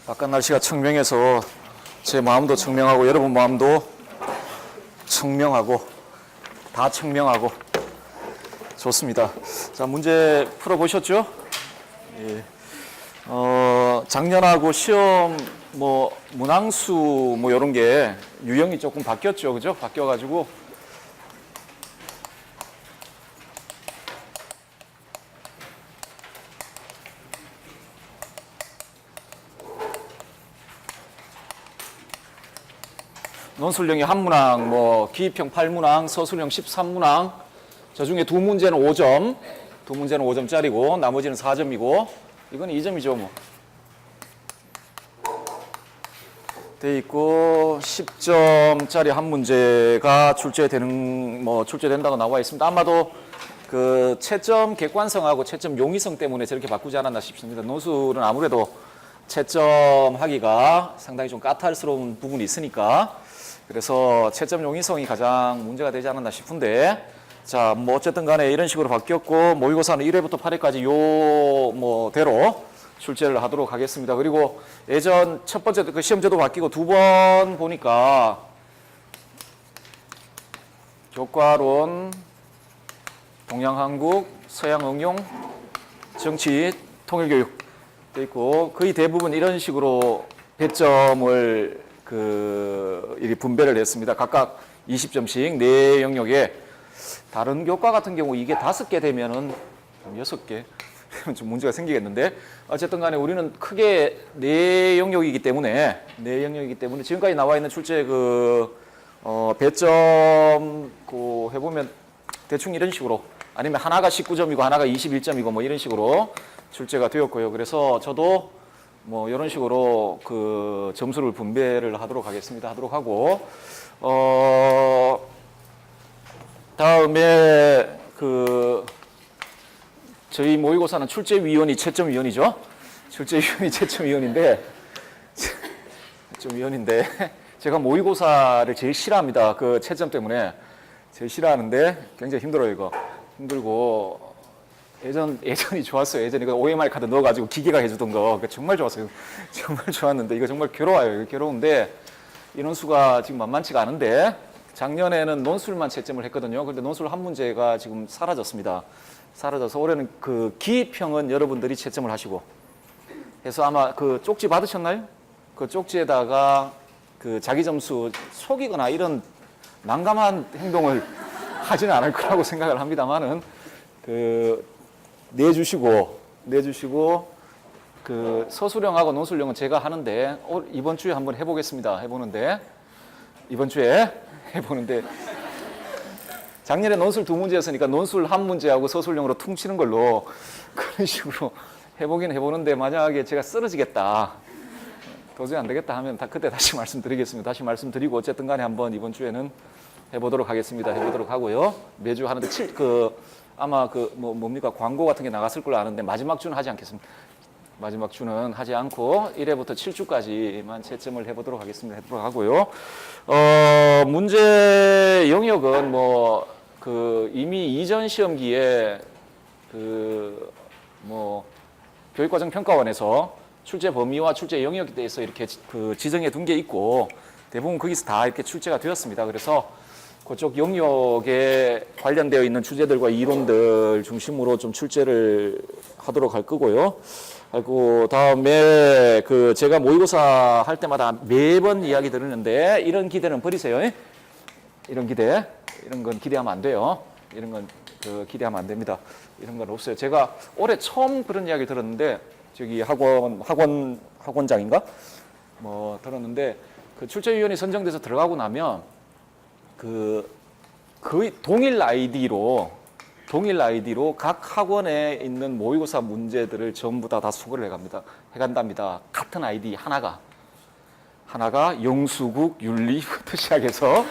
바깥 날씨가 청명해서 제 마음도 청명하고 여러분 마음도 청명하고 다 청명하고 좋습니다. 자, 문제 풀어보셨죠? 예. 작년하고 시험 문항수 이런 게 유형이 조금 바뀌었죠. 그죠? 바뀌어가지고 논술형이 한 문항, 기입형 8문항, 서술형 13문항. 저 중에 두 문제는 5점, 두 문제는 5점짜리고 나머지는 4점이고 이건 2점이죠, 뭐. 돼 있고 10점짜리 한 문제가 출제된다고 나와 있습니다. 아마도 그 채점 객관성하고 채점 용이성 때문에 저렇게 바꾸지 않았나 싶습니다. 논술은 아무래도 채점하기가 상당히 좀 까탈스러운 부분이 있으니까 그래서 채점 용이성이 가장 문제가 되지 않았나 싶은데, 자, 어쨌든 간에 이런 식으로 바뀌었고 모의고사는 1회부터 8회까지 대로 출제를 하도록 하겠습니다. 그리고 예전 첫 번째 그 시험제도 바뀌고 두 번 보니까 교과론, 동양한국, 서양응용, 정치, 통일교육 돼 있고 거의 대부분 이런 식으로 배점을 이렇게 분배를 했습니다. 각각 20점씩 네 영역에. 다른 교과 같은 경우 이게 5개 되면은 6개 좀 문제가 생기겠는데, 어쨌든 간에 우리는 크게 네 영역이기 때문에 지금까지 나와 있는 출제 배점 해보면 대충 이런 식으로, 아니면 하나가 19점이고 하나가 21점이고 이런 식으로 출제가 되었고요. 그래서 저도 이런 식으로 점수를 분배를 하도록 하고, 다음에 저희 모의고사는 출제위원이 채점위원이죠. 출제위원이 채점위원인데 제가 모의고사를 제일 싫어합니다. 그 채점 때문에 제일 싫어하는데 굉장히 힘들어요. 이거 힘들고 예전이 좋았어요. 예전에 그 OMR 카드 넣어가지고 기계가 해주던 거 정말 좋았어요. 정말 좋았는데 이거 정말 괴로워요. 괴로운데 인원수가 지금 만만치가 않은데, 작년에는 논술만 채점을 했거든요. 그런데 논술 한 문제가 지금 사라졌습니다. 사라져서 올해는 기입형은 여러분들이 채점을 하시고 해서 아마 쪽지 받으셨나요? 그 쪽지에다가 자기 점수 속이거나 이런 난감한 행동을 하지는 않을 거라고 생각을 합니다만은 내주시고 서술형하고 논술형은 제가 하는데 이번 주에 한번 해보겠습니다. 작년에 논술 2문제였으니까 논술 한 문제하고 서술형으로 퉁치는 걸로 그런 식으로 해보는데, 만약에 제가 쓰러지겠다, 도저히 안 되겠다 하면 그때 다시 말씀드리겠습니다. 다시 말씀드리고 어쨌든 간에 한번 이번 주에는 해보도록 하고요. 매주 하는데 아마 광고 같은 게 나갔을 걸로 아는데 마지막 주는 하지 않겠습니다. 마지막 주는 하지 않고 1회부터 7주까지만 채점을 해보도록 하고요. 문제 영역은 이미 이전 시험기에 교육과정평가원에서 출제 범위와 출제 영역에 대해서 이렇게 지정해 둔 게 있고 대부분 거기서 다 이렇게 출제가 되었습니다. 그래서 그쪽 영역에 관련되어 있는 주제들과 이론들 중심으로 좀 출제를 하도록 할 거고요. 그리고 다음에 제가 모의고사 할 때마다 매번 이야기 드리는데, 이런 기대는 버리세요. 이런 건 기대하면 안 돼요. 이런 건 기대하면 안 됩니다. 이런 건 없어요. 제가 올해 처음 그런 이야기 들었는데, 저기 학원장인가? 들었는데, 출제위원이 선정돼서 들어가고 나면 거의 동일 아이디로 각 학원에 있는 모의고사 문제들을 전부 다 수거를 해간답니다. 같은 아이디 하나가 영수국, 윤리부터 시작해서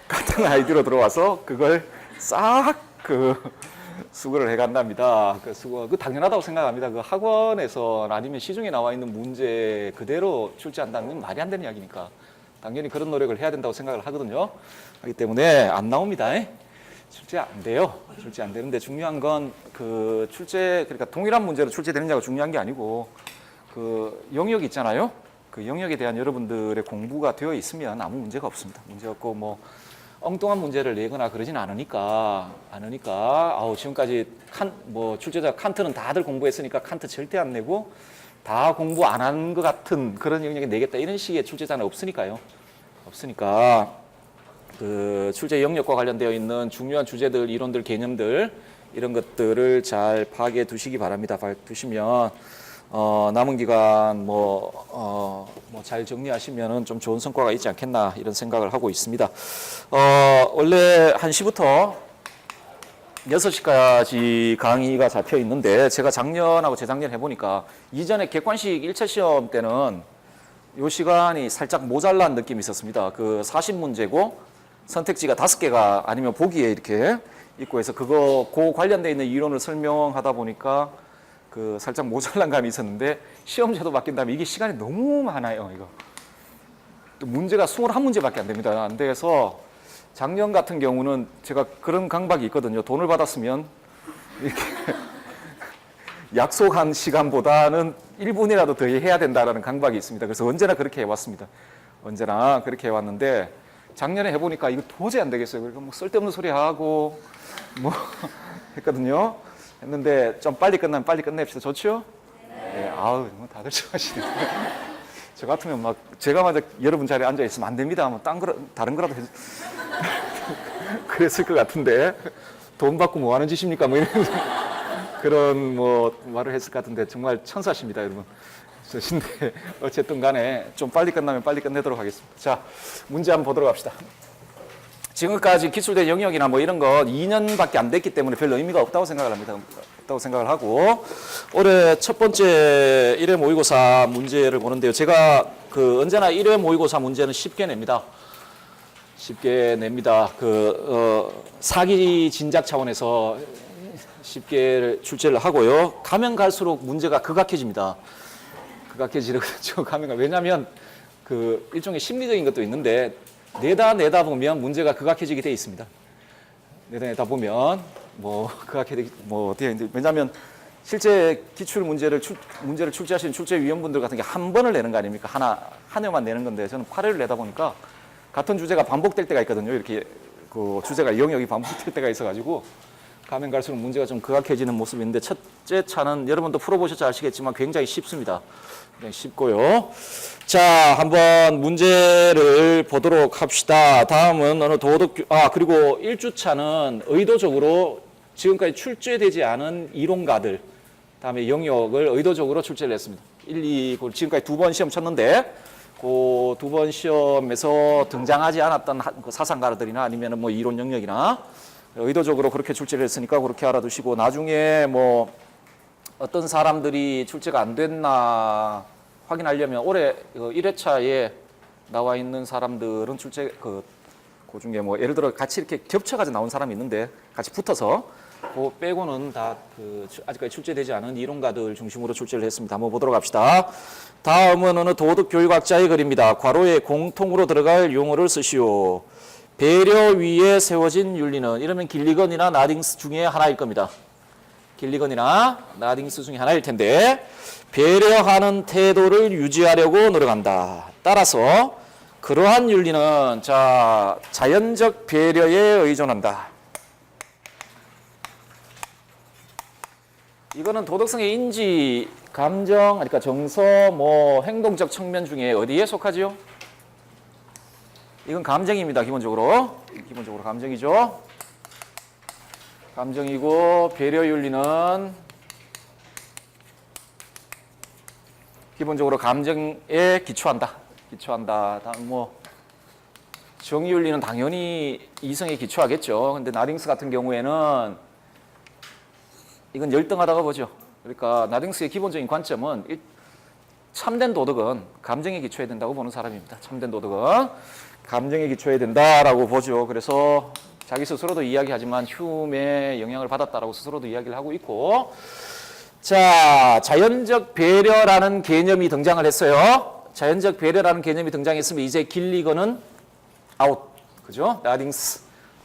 같은 아이디로 들어와서 그걸 싹 수거를 해간답니다. 당연하다고 생각합니다. 학원에서 아니면 시중에 나와 있는 문제 그대로 출제한다는 건 말이 안 되는 이야기니까 당연히 그런 노력을 해야 된다고 생각을 하거든요. 그렇기 때문에 안 나옵니다. 출제 안 돼요. 출제 안 되는데 중요한 건 그러니까 동일한 문제로 출제되느냐가 중요한 게 아니고 그 영역 있잖아요. 그 영역에 대한 여러분들의 공부가 되어 있으면 아무 문제가 없습니다. 문제 없고 뭐 엉뚱한 문제를 내거나 그러진 않으니까 아우 지금까지 뭐 출제자 칸트는 다들 공부했으니까 칸트 절대 안 내고 다 공부 안 한 것 같은 그런 영역에 내겠다 이런 식의 출제자는 없으니까요. 없으니까 그 출제 영역과 관련되어 있는 중요한 주제들, 이론들, 개념들 이런 것들을 잘 파악해 두시기 바랍니다. 두시면 남은 기간 잘 정리하시면은 좀 좋은 성과가 있지 않겠나 이런 생각을 하고 있습니다. 원래 1시부터 6시까지 강의가 잡혀 있는데 제가 작년하고 재작년 해보니까 이전에 객관식 1차 시험 때는 이 시간이 살짝 모자란 느낌이 있었습니다. 그 40문제고 선택지가 5개가 아니면 보기에 이렇게 있고 해서 그 관련되어 있는 이론을 설명하다 보니까 그 살짝 모자란 감이 있었는데 시험제도 바뀐 다음에 이게 시간이 너무 많아요. 이거 또 문제가 21문제밖에 안 됩니다. 안 돼서 작년 같은 경우는 제가 그런 강박이 있거든요. 돈을 받았으면 이렇게 약속한 시간보다는 1분이라도 더 해야 된다라는 강박이 있습니다. 그래서 언제나 그렇게 해왔습니다. 언제나 그렇게 해왔는데 작년에 해보니까 이거 도저히 안 되겠어요. 그러니까 뭐 쓸데없는 소리 하고 뭐 했거든요. 했는데 좀 빨리 끝나면 빨리 끝냅시다. 좋죠? 네. 아우, 뭐 다들 좋아하시네요. 저 같으면 막 제가 만약 여러분 자리에 앉아 있으면 안 됩니다. 뭐 다른 거라도 그랬을 것 같은데 돈 받고 뭐 하는 짓입니까? 뭐 이런 그런 뭐 말을 했을 것 같은데 정말 천사십니다, 여러분. 근데 어쨌든 간에 좀 빨리 끝나면 빨리 끝내도록 하겠습니다. 자, 문제 한번 보도록 합시다. 지금까지 기출된 영역이나 뭐 이런 거 2년밖에 안 됐기 때문에 별 의미가 없다고 생각을 합니다. 없다고 생각을 하고 올해 첫 번째 1회 모의고사 문제를 보는데요. 제가 그 언제나 1회 모의고사 문제는 쉽게 냅니다. 쉽게 냅니다. 사기 진작 차원에서 쉽게 출제를 하고요. 가면 갈수록 문제가 극악해집니다. 극악해지거든요. 왜냐하면 그 일종의 심리적인 것도 있는데 내다 보면 문제가 극악해지게 돼 있습니다. 내다 보면 어떻게 했는데 왜냐하면 실제 기출 문제를 출제하시는 출제위원분들 같은 게 한 번을 내는 거 아닙니까? 한 회만 내는 건데 저는 8회를 내다 보니까 같은 주제가 반복될 때가 있거든요. 이렇게 그 주제가 영역이 반복될 때가 있어가지고 가면 갈수록 문제가 좀 극악해지는 모습이 있는데 첫째 차는 여러분도 풀어보셔서 아시겠지만 굉장히 쉽습니다. 굉장히 쉽고요. 자, 한번 문제를 보도록 합시다. 다음은 그리고 1주차는 의도적으로 지금까지 출제되지 않은 이론가들, 다음에 영역을 의도적으로 출제를 했습니다. 지금까지 2번 시험 쳤는데 그 2번 시험에서 등장하지 않았던 사상가들이나 아니면 뭐 이론 영역이나 의도적으로 그렇게 출제를 했으니까 그렇게 알아두시고 나중에 뭐 어떤 사람들이 출제가 안 됐나 확인하려면 올해 1회차에 나와 있는 사람들은 그 중에 뭐 예를 들어 같이 이렇게 겹쳐가지고 나온 사람이 있는데 같이 붙어서 그 빼고는 다 아직까지 출제되지 않은 이론가들 중심으로 출제를 했습니다. 한번 보도록 합시다. 다음은 어느 도덕교육학자의 글입니다. 괄호에 공통으로 들어갈 용어를 쓰시오. 배려 위에 세워진 윤리는 이러면 길리건이나 나딩스 중에 하나일 겁니다. 길리건이나 나딩스 중에 하나일 텐데 배려하는 태도를 유지하려고 노력한다. 따라서 그러한 윤리는 자연적 배려에 의존한다. 이거는 도덕성의 인지, 감정, 그러니까 정서, 행동적 측면 중에 어디에 속하지요? 이건 감정입니다. 기본적으로 감정이죠. 감정이고 배려 윤리는 기본적으로 감정에 기초한다. 다음 정의 윤리는 당연히 이성에 기초하겠죠. 근데 나딩스 같은 경우에는 이건 열등하다고 보죠. 그러니까 나딩스의 기본적인 관점은 참된 도덕은 감정에 기초해야 된다고 보는 사람입니다. 참된 도덕은 감정에 기초해야 된다라고 보죠. 그래서 자기 스스로도 이야기하지만 휴메의 영향을 받았다라고 스스로도 이야기를 하고 있고, 자, 자연적 배려라는 개념이 등장을 했어요. 자연적 배려라는 개념이 등장했으면 이제 길리건은 아웃, 그죠?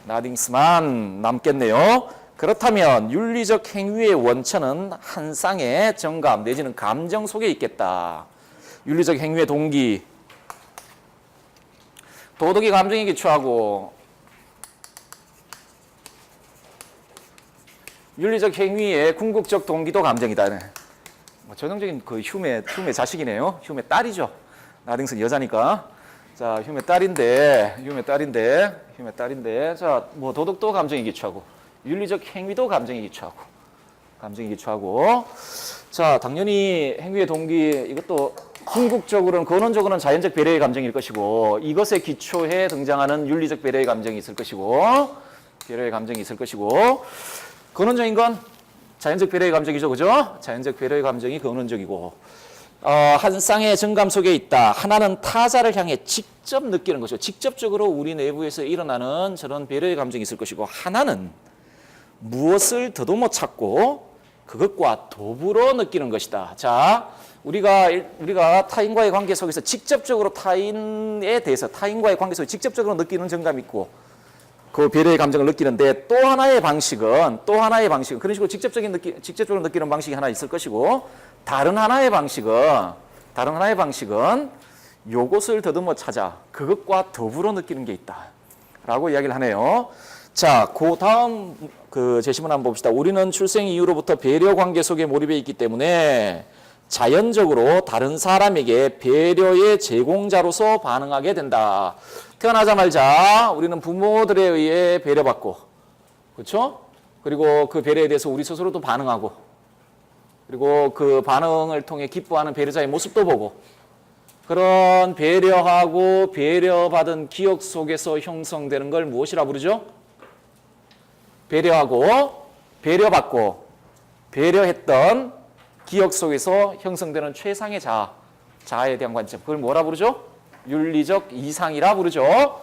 나딩스만 남겠네요. 그렇다면 윤리적 행위의 원천은 한 쌍의 정감 내지는 감정 속에 있겠다. 윤리적 행위의 동기, 도덕이 감정에 기초하고 윤리적 행위의 궁극적 동기도 감정이다. 뭐 전형적인 그 휴메 자식이네요. 휴메 딸이죠. 나딩슨 여자니까. 자, 휴메 딸인데, 자, 뭐 도덕도 감정에 기초하고, 윤리적 행위도 감정에 기초하고, 자, 당연히 행위의 동기, 이것도 궁극적으로는, 근원적으로는 자연적 배려의 감정일 것이고, 이것에 기초해 등장하는 윤리적 배려의 감정이 있을 것이고, 근원적인 건 자연적 배려의 감정이죠, 그죠? 자연적 배려의 감정이 근원적이고, 한 쌍의 정감 속에 있다. 하나는 타자를 향해 직접 느끼는 것이고, 직접적으로 우리 내부에서 일어나는 저런 배려의 감정이 있을 것이고, 하나는 무엇을 더듬어 찾고 그것과 더불어 느끼는 것이다. 자, 우리가 타인과의 관계 속에서 직접적으로 타인에 대해서 타인과의 관계 속에 직접적으로 느끼는 정감이 있고, 그 배려의 감정을 느끼는데 또 하나의 방식은 그런 식으로 직접적으로 느끼는 방식이 하나 있을 것이고, 다른 하나의 방식은 요것을 더듬어 찾아 그것과 더불어 느끼는 게 있다라고 이야기를 하네요. 자, 그 다음 그 제시문 한번 봅시다. 우리는 출생 이후로부터 배려 관계 속에 몰입해 있기 때문에 자연적으로 다른 사람에게 배려의 제공자로서 반응하게 된다. 태어나자마자 우리는 부모들에 의해 배려받고, 그렇죠? 그리고 그 배려에 대해서 우리 스스로도 반응하고, 그리고 그 반응을 통해 기뻐하는 배려자의 모습도 보고, 그런 배려하고 배려받은 기억 속에서 형성되는 걸 무엇이라 부르죠? 배려하고 배려받고 배려했던 기억 속에서 형성되는 최상의 자아에 대한 관점, 그걸 뭐라 부르죠? 윤리적 이상이라 부르죠.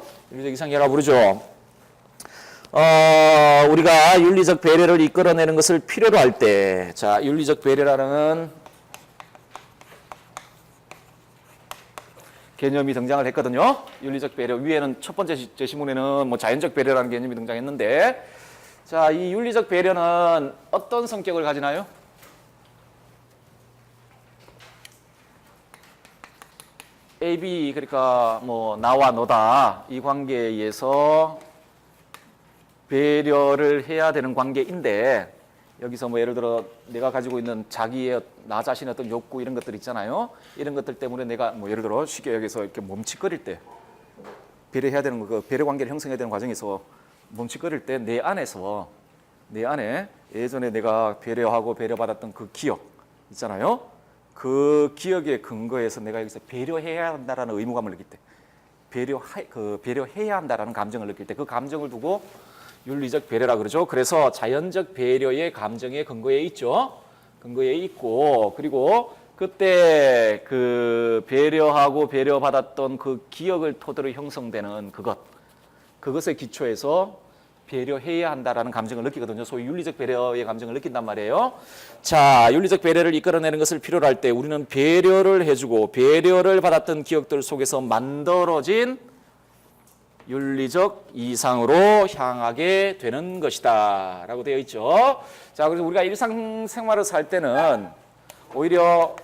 우리가 윤리적 배려를 이끌어내는 것을 필요로 할 때, 자, 윤리적 배려라는 개념이 등장을 했거든요. 윤리적 배려 위에는 첫 번째 제시문에는 뭐 자연적 배려라는 개념이 등장했는데, 자, 이 윤리적 배려는 어떤 성격을 가지나요? A, B, 그러니까 뭐 나와 너다 이 관계에 의해서 배려를 해야 되는 관계인데, 여기서 뭐 예를 들어 내가 가지고 있는 자기의 나 자신의 어떤 욕구 이런 것들 있잖아요. 이런 것들 때문에 내가 뭐 예를 들어 쉽게 여기서 이렇게 멈칫거릴 때 배려해야 되는 거, 그 배려 관계를 형성해야 되는 과정에서 멈칫거릴 때 내 안에 예전에 내가 배려하고 배려받았던 그 기억 있잖아요. 그 기억에 근거해서 내가 여기서 배려해야 한다라는 의무감을 느낄 때, 배려해야 한다라는 감정을 느낄 때, 그 감정을 두고 윤리적 배려라 그러죠. 그래서 자연적 배려의 감정의 근거에 있죠. 근거에 있고, 그리고 그때 그 배려하고 배려받았던 그 기억을 토대로 형성되는 그것에 기초해서 배려해야 한다라는 감정을 느끼거든요. 소위 윤리적 배려의 감정을 느낀단 말이에요. 자, 윤리적 배려를 이끌어내는 것을 필요로 할 때 우리는 배려를 해주고 배려를 받았던 기억들 속에서 만들어진 윤리적 이상으로 향하게 되는 것이다 라고 되어 있죠. 자, 그래서 우리가 일상생활을 살 때는 오히려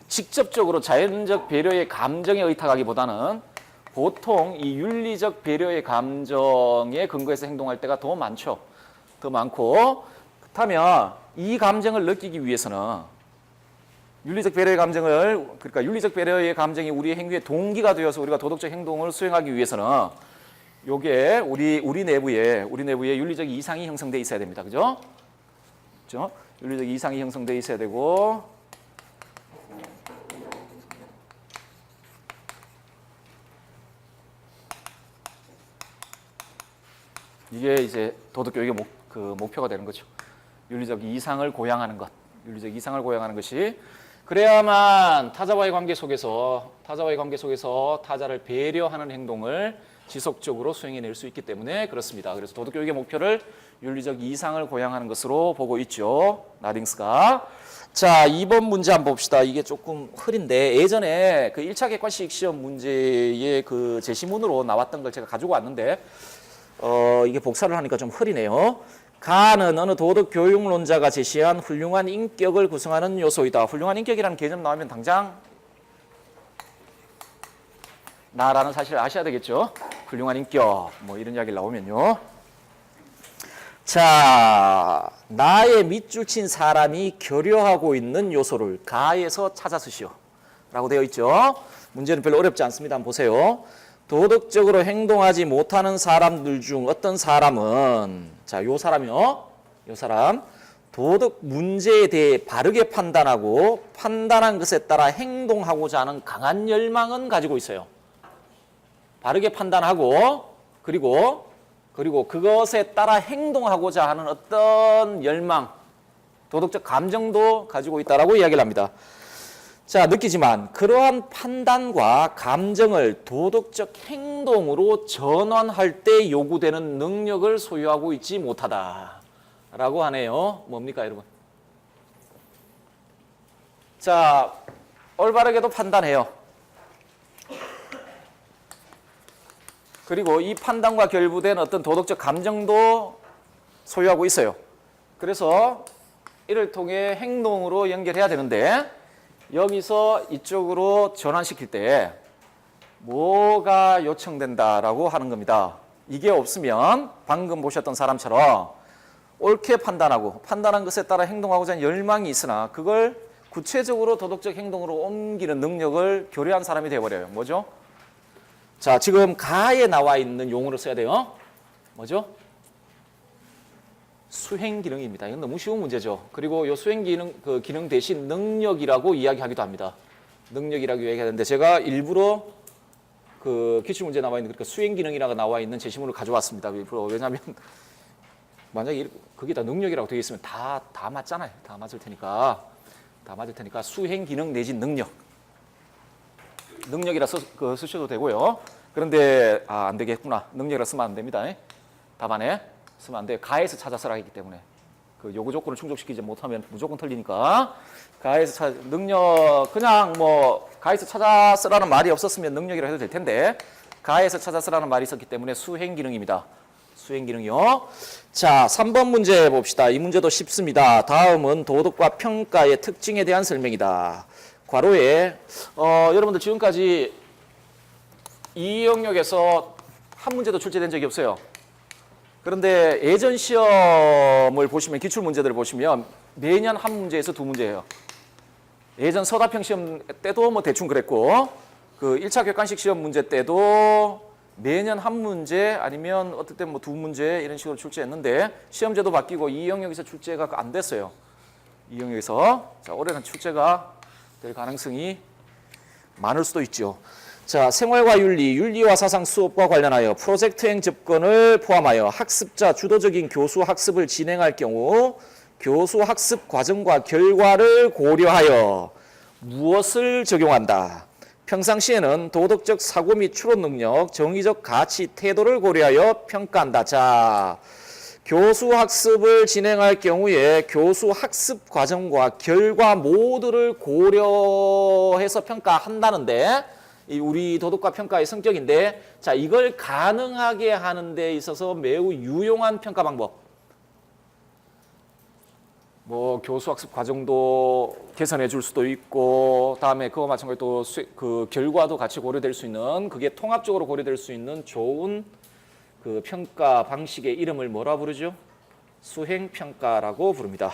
직접적으로 자연적 배려의 감정에 의탁하기보다는 보통 이 윤리적 배려의 감정에 근거해서 행동할 때가 더 많죠. 더 많고, 그렇다면 이 감정을 느끼기 위해서는 윤리적 배려의 감정을, 그러니까 윤리적 배려의 감정이 우리의 행위의 동기가 되어서 우리가 도덕적 행동을 수행하기 위해서는 요게 우리 내부에 윤리적 이상이 형성돼 있어야 됩니다. 그죠? 그죠? 윤리적 이상이 형성돼 있어야 되고, 이게 이제 도덕교육의 목표가 되는 거죠. 윤리적 이상을 고양하는 것이, 그래야만 타자와의 관계 속에서 타자를 배려하는 행동을 지속적으로 수행해낼 수 있기 때문에 그렇습니다. 그래서 도덕교육의 목표를 윤리적 이상을 고양하는 것으로 보고 있죠. 나딩스가. 자, 2번 문제 한번 봅시다. 이게 조금 흐린데 예전에 그 1차 객관식 시험 문제의 그 제시문으로 나왔던 걸 제가 가지고 왔는데 이게 복사를 하니까 좀 흐리네요. 가는 어느 도덕 교육론자가 제시한 훌륭한 인격을 구성하는 요소이다. 훌륭한 인격이라는 개념 나오면 당장 나라는 사실을 아셔야 되겠죠. 훌륭한 인격 뭐 이런 이야기를 나오면요. 자, 나의 밑줄 친 사람이 결여하고 있는 요소를 가에서 찾아 쓰시오 라고 되어 있죠. 문제는 별로 어렵지 않습니다. 한번 보세요. 도덕적으로 행동하지 못하는 사람들 중 어떤 사람은, 자, 요 사람이요. 요 사람 도덕 문제에 대해 바르게 판단하고 판단한 것에 따라 행동하고자 하는 강한 열망은 가지고 있어요. 바르게 판단하고 그리고 그것에 따라 행동하고자 하는 어떤 열망, 도덕적 감정도 가지고 있다라고 이야기를 합니다. 자, 느끼지만 그러한 판단과 감정을 도덕적 행동으로 전환할 때 요구되는 능력을 소유하고 있지 못하다라고 하네요. 뭡니까, 여러분? 자, 올바르게도 판단해요. 그리고 이 판단과 결부된 어떤 도덕적 감정도 소유하고 있어요. 그래서 이를 통해 행동으로 연결해야 되는데 여기서 이쪽으로 전환시킬 때 뭐가 요청된다라고 하는 겁니다. 이게 없으면 방금 보셨던 사람처럼 옳게 판단하고 판단한 것에 따라 행동하고자 하는 열망이 있으나 그걸 구체적으로 도덕적 행동으로 옮기는 능력을 교류한 사람이 되어버려요. 뭐죠? 자, 지금 가에 나와 있는 용어를 써야 돼요. 뭐죠? 수행 기능입니다. 이건 너무 쉬운 문제죠. 그리고 이 수행 기능, 그 기능 대신 능력이라고 이야기하기도 합니다. 능력이라고 이야기하는데 제가 일부러 그 기출문제 나와 있는 그러니까 수행 기능이라고 나와 있는 제시문을 가져왔습니다. 일부러. 왜냐하면 만약에 그게 다 능력이라고 되어 있으면 다 맞잖아요. 다 맞을 테니까. 수행 기능 내지 능력이라 쓰셔도 되고요. 그런데 안 되겠구나. 능력이라 쓰면 안 됩니다. 답안에 쓰면 안 돼요. 가에서 찾아 쓰라 했기 때문에 그 요구 조건을 충족시키지 못하면 무조건 틀리니까 가에서 능력 그냥 뭐 가에서 찾아 쓰라는 말이 없었으면 능력이라 해도 될 텐데 가에서 찾아 쓰라는 말이 있었기 때문에 수행 기능입니다. 수행 기능이요. 자, 3번 문제 봅시다. 이 문제도 쉽습니다. 다음은 도덕과 평가의 특징에 대한 설명이다. 괄호에 여러분들 지금까지 이 영역에서 한 문제도 출제된 적이 없어요. 그런데 예전 시험을 보시면 기출 문제들을 보시면 매년 한 문제에서 두 문제예요. 예전 서다평 시험 때도 뭐 대충 그랬고 그 1차 객관식 시험 문제 때도 매년 한 문제 아니면 어떨 때 뭐 두 문제 이런 식으로 출제했는데 시험제도 바뀌고 이 영역에서 출제가 안 됐어요. 이 영역에서. 자, 올해는 출제가 될 가능성이 많을 수도 있죠. 자, 생활과 윤리, 윤리와 사상 수업과 관련하여 프로젝트행 접근을 포함하여 학습자 주도적인 교수 학습을 진행할 경우 교수 학습 과정과 결과를 고려하여 무엇을 적용한다. 평상시에는 도덕적 사고 및 추론 능력, 정의적 가치, 태도를 고려하여 평가한다. 자, 교수 학습을 진행할 경우에 교수 학습 과정과 결과 모두를 고려해서 평가한다는데 이 우리 도덕과 평가의 성격인데 자, 이걸 가능하게 하는 데 있어서 매우 유용한 평가 방법. 뭐 교수 학습 과정도 개선해 줄 수도 있고 다음에 그거 마찬가지로 또 그 결과도 같이 고려될 수 있는 그게 통합적으로 고려될 수 있는 좋은 그 평가 방식의 이름을 뭐라 부르죠? 수행 평가라고 부릅니다.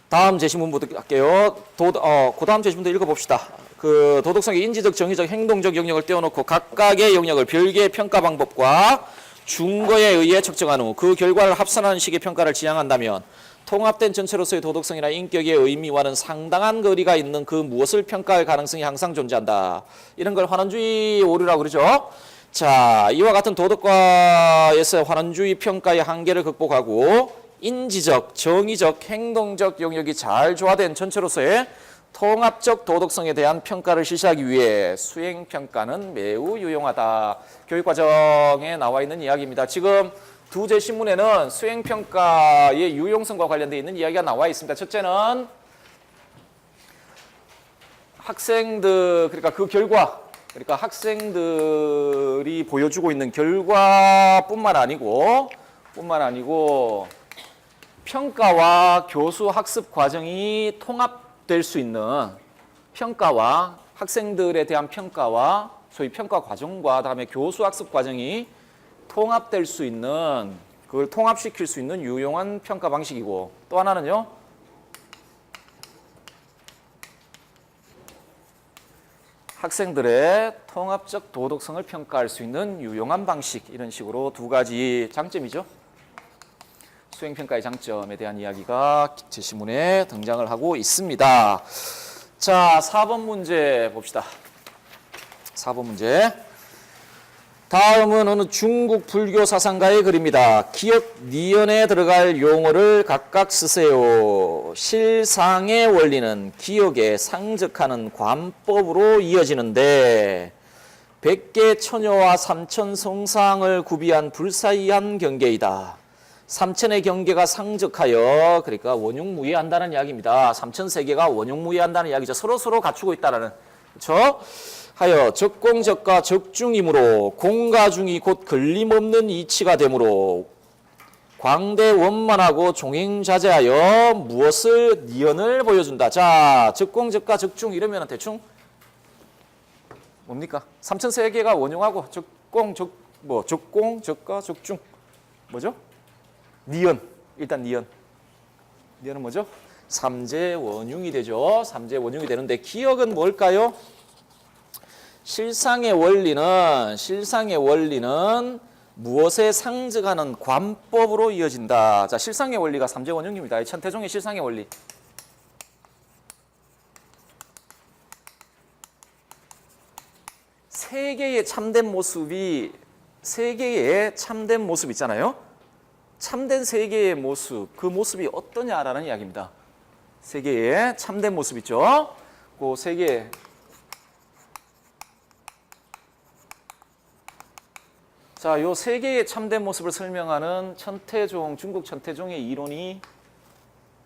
다음 제시문부터 할게요. 그 다음 제시문도 읽어봅시다. 그 도덕성의 인지적, 정의적, 행동적 영역을 떼어놓고 각각의 영역을 별개의 평가 방법과 준거에 의해 측정한 후 그 결과를 합산하는 식의 평가를 지향한다면 통합된 전체로서의 도덕성이나 인격의 의미와는 상당한 거리가 있는 그 무엇을 평가할 가능성이 항상 존재한다. 이런 걸 환원주의 오류라고 그러죠. 자, 이와 같은 도덕과에서 환원주의 평가의 한계를 극복하고 인지적, 정의적, 행동적 영역이 잘 조화된 전체로서의 통합적 도덕성에 대한 평가를 실시하기 위해 수행평가는 매우 유용하다. 교육과정에 나와 있는 이야기입니다. 지금 두 제시문에는 수행평가의 유용성과 관련되어 있는 이야기가 나와 있습니다. 첫째는 학생들, 그러니까 그 결과, 그러니까 학생들이 보여주고 있는 결과뿐만 아니고 뿐만 아니고 평가와 교수 학습 과정이 통합될 수 있는 평가와 학생들에 대한 평가와 소위 평가 과정과 그다음에 교수 학습 과정이 통합될 수 있는 그걸 통합시킬 수 있는 유용한 평가 방식이고 또 하나는요. 학생들의 통합적 도덕성을 평가할 수 있는 유용한 방식 이런 식으로 두 가지 장점이죠. 수행평가의 장점에 대한 이야기가 제시문에 등장을 하고 있습니다. 자, 4번 문제 봅시다. 4번 문제. 다음은 어느 중국 불교 사상가의 글입니다. 기역 니은에 들어갈 용어를 각각 쓰세요. 실상의 원리는 기역에 상적하는 관법으로 이어지는데 100개 처녀와 3천 성상을 구비한 불사이한 경계이다. 3천의 경계가 상적하여 그러니까 원흉무예한다는 이야기입니다. 3천 세계가 원흉무예한다는 이야기죠. 서로 갖추고 있다라는 그렇죠? 하여 적공적과 적중이므로 공가중이 곧 걸림없는 이치가 되므로 광대 원만하고 종행자제하여 무엇을 니언을 보여준다. 자, 적공적과 적중 이러면 대충 뭡니까? 3천 세계가 원흉하고 적공 적과 적중 뭐죠? 니언 일단 니언은 뭐죠? 삼재 원흉이 되죠. 삼재 원흉이 되는데 기역은 뭘까요? 실상의 원리는 무엇에 상적하는 관법으로 이어진다. 자, 실상의 원리가 삼재 원흉입니다. 천태종의 실상의 원리. 세계의 참된 모습 있잖아요. 참된 세계의 모습, 그 모습이 어떠냐라는 이야기입니다. 세계의 참된 모습 있죠. 그 세계 자, 요 세계의 참된 모습을 설명하는 중국 천태종의 이론이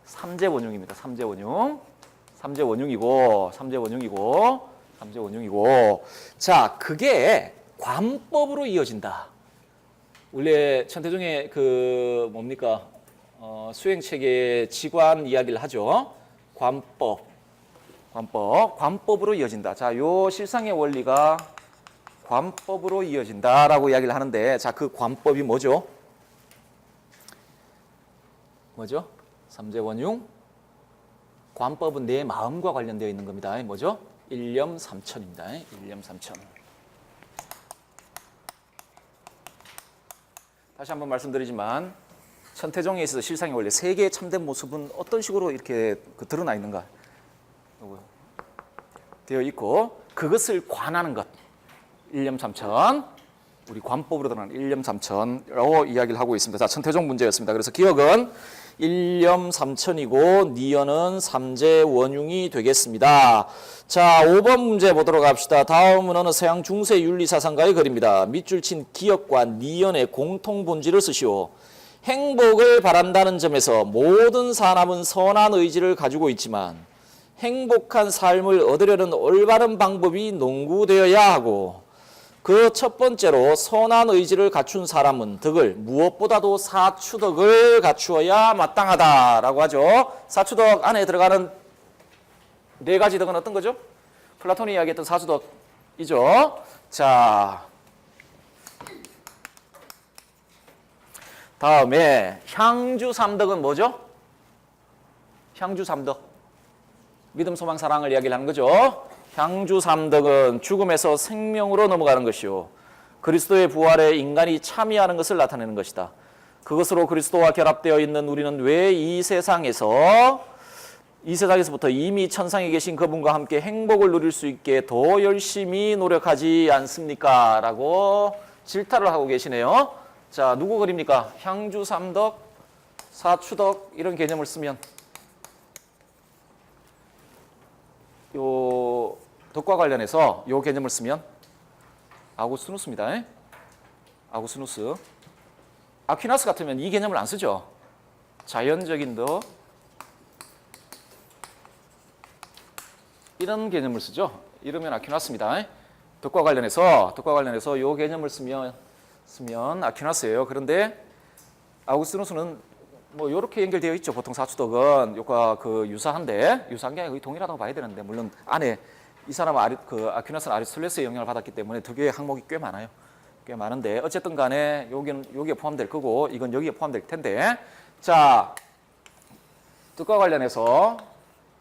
삼재원흉입니다. 삼재원흉이고. 자, 그게 관법으로 이어진다. 원래 천태종의 그 뭡니까? 수행체계의 지관 이야기를 하죠. 관법으로 이어진다. 자, 요 실상의 원리가 관법으로 이어진다라고 이야기를 하는데, 자, 그 관법이 뭐죠? 삼재원흉. 관법은 내 마음과 관련되어 있는 겁니다. 뭐죠? 일념삼천입니다. 일념삼천. 다시 한번 말씀드리지만 천태종에 있어서 실상의 원리, 세계의 참된 모습은 어떤 식으로 이렇게 드러나 있는가 되어 있고 그것을 관하는 것. 일념삼천, 우리 관법으로 드러나는 일념삼천이라고 이야기를 하고 있습니다. 자, 천태종 문제였습니다. 그래서 기억은 일념삼천이고 니언은 삼재원흉이 되겠습니다. 자, 5번 문제 보도록 합시다. 다음은 어느 서양 중세 윤리사상가의 글입니다. 밑줄 친 기역과 니언의 공통 본질을 쓰시오. 행복을 바란다는 점에서 모든 사람은 선한 의지를 가지고 있지만 행복한 삶을 얻으려는 올바른 방법이 농구되어야 하고 그 첫 번째로 선한 의지를 갖춘 사람은 덕을 무엇보다도 사추덕을 갖추어야 마땅하다라고 하죠. 사추덕 안에 들어가는 네 가지 덕은 어떤 거죠? 플라톤이 이야기했던 사추덕이죠. 자, 다음에 향주 삼덕은 뭐죠? 향주 삼덕. 믿음, 소망, 사랑을 이야기를 하는 거죠. 향주 삼덕은 죽음에서 생명으로 넘어가는 것이요. 그리스도의 부활에 인간이 참여하는 것을 나타내는 것이다. 그것으로 그리스도와 결합되어 있는 우리는 왜 이 세상에서부터 이미 천상에 계신 그분과 함께 행복을 누릴 수 있게 더 열심히 노력하지 않습니까? 라고 질타를 하고 계시네요. 자, 누구 글입니까? 향주 삼덕, 사추덕 이런 개념을 쓰면 요 덕과 관련해서 요 개념을 쓰면 아구스누스입니다. 아구스누스. 아퀴나스 같으면 이 개념을 안 쓰죠. 자연적인 덕 이런 개념을 쓰죠. 이러면 아퀴나스입니다. 덕과 관련해서 요 개념을 쓰면 아퀴나스예요. 그런데 아우구스누스는 뭐 이렇게 연결되어 있죠. 보통 사추덕은 요가 그 유사한 게 아니라 거의 동일하다고 봐야 되는데, 물론 안에 이 사람은 아퀴나스는 아리스토텔레스의 영향을 받았기 때문에 두 개의 항목이 꽤 많아요. 꽤 많은데 어쨌든 간에 여기에 포함될 거고 이건 여기에 포함될 텐데, 자, 뜻과 관련해서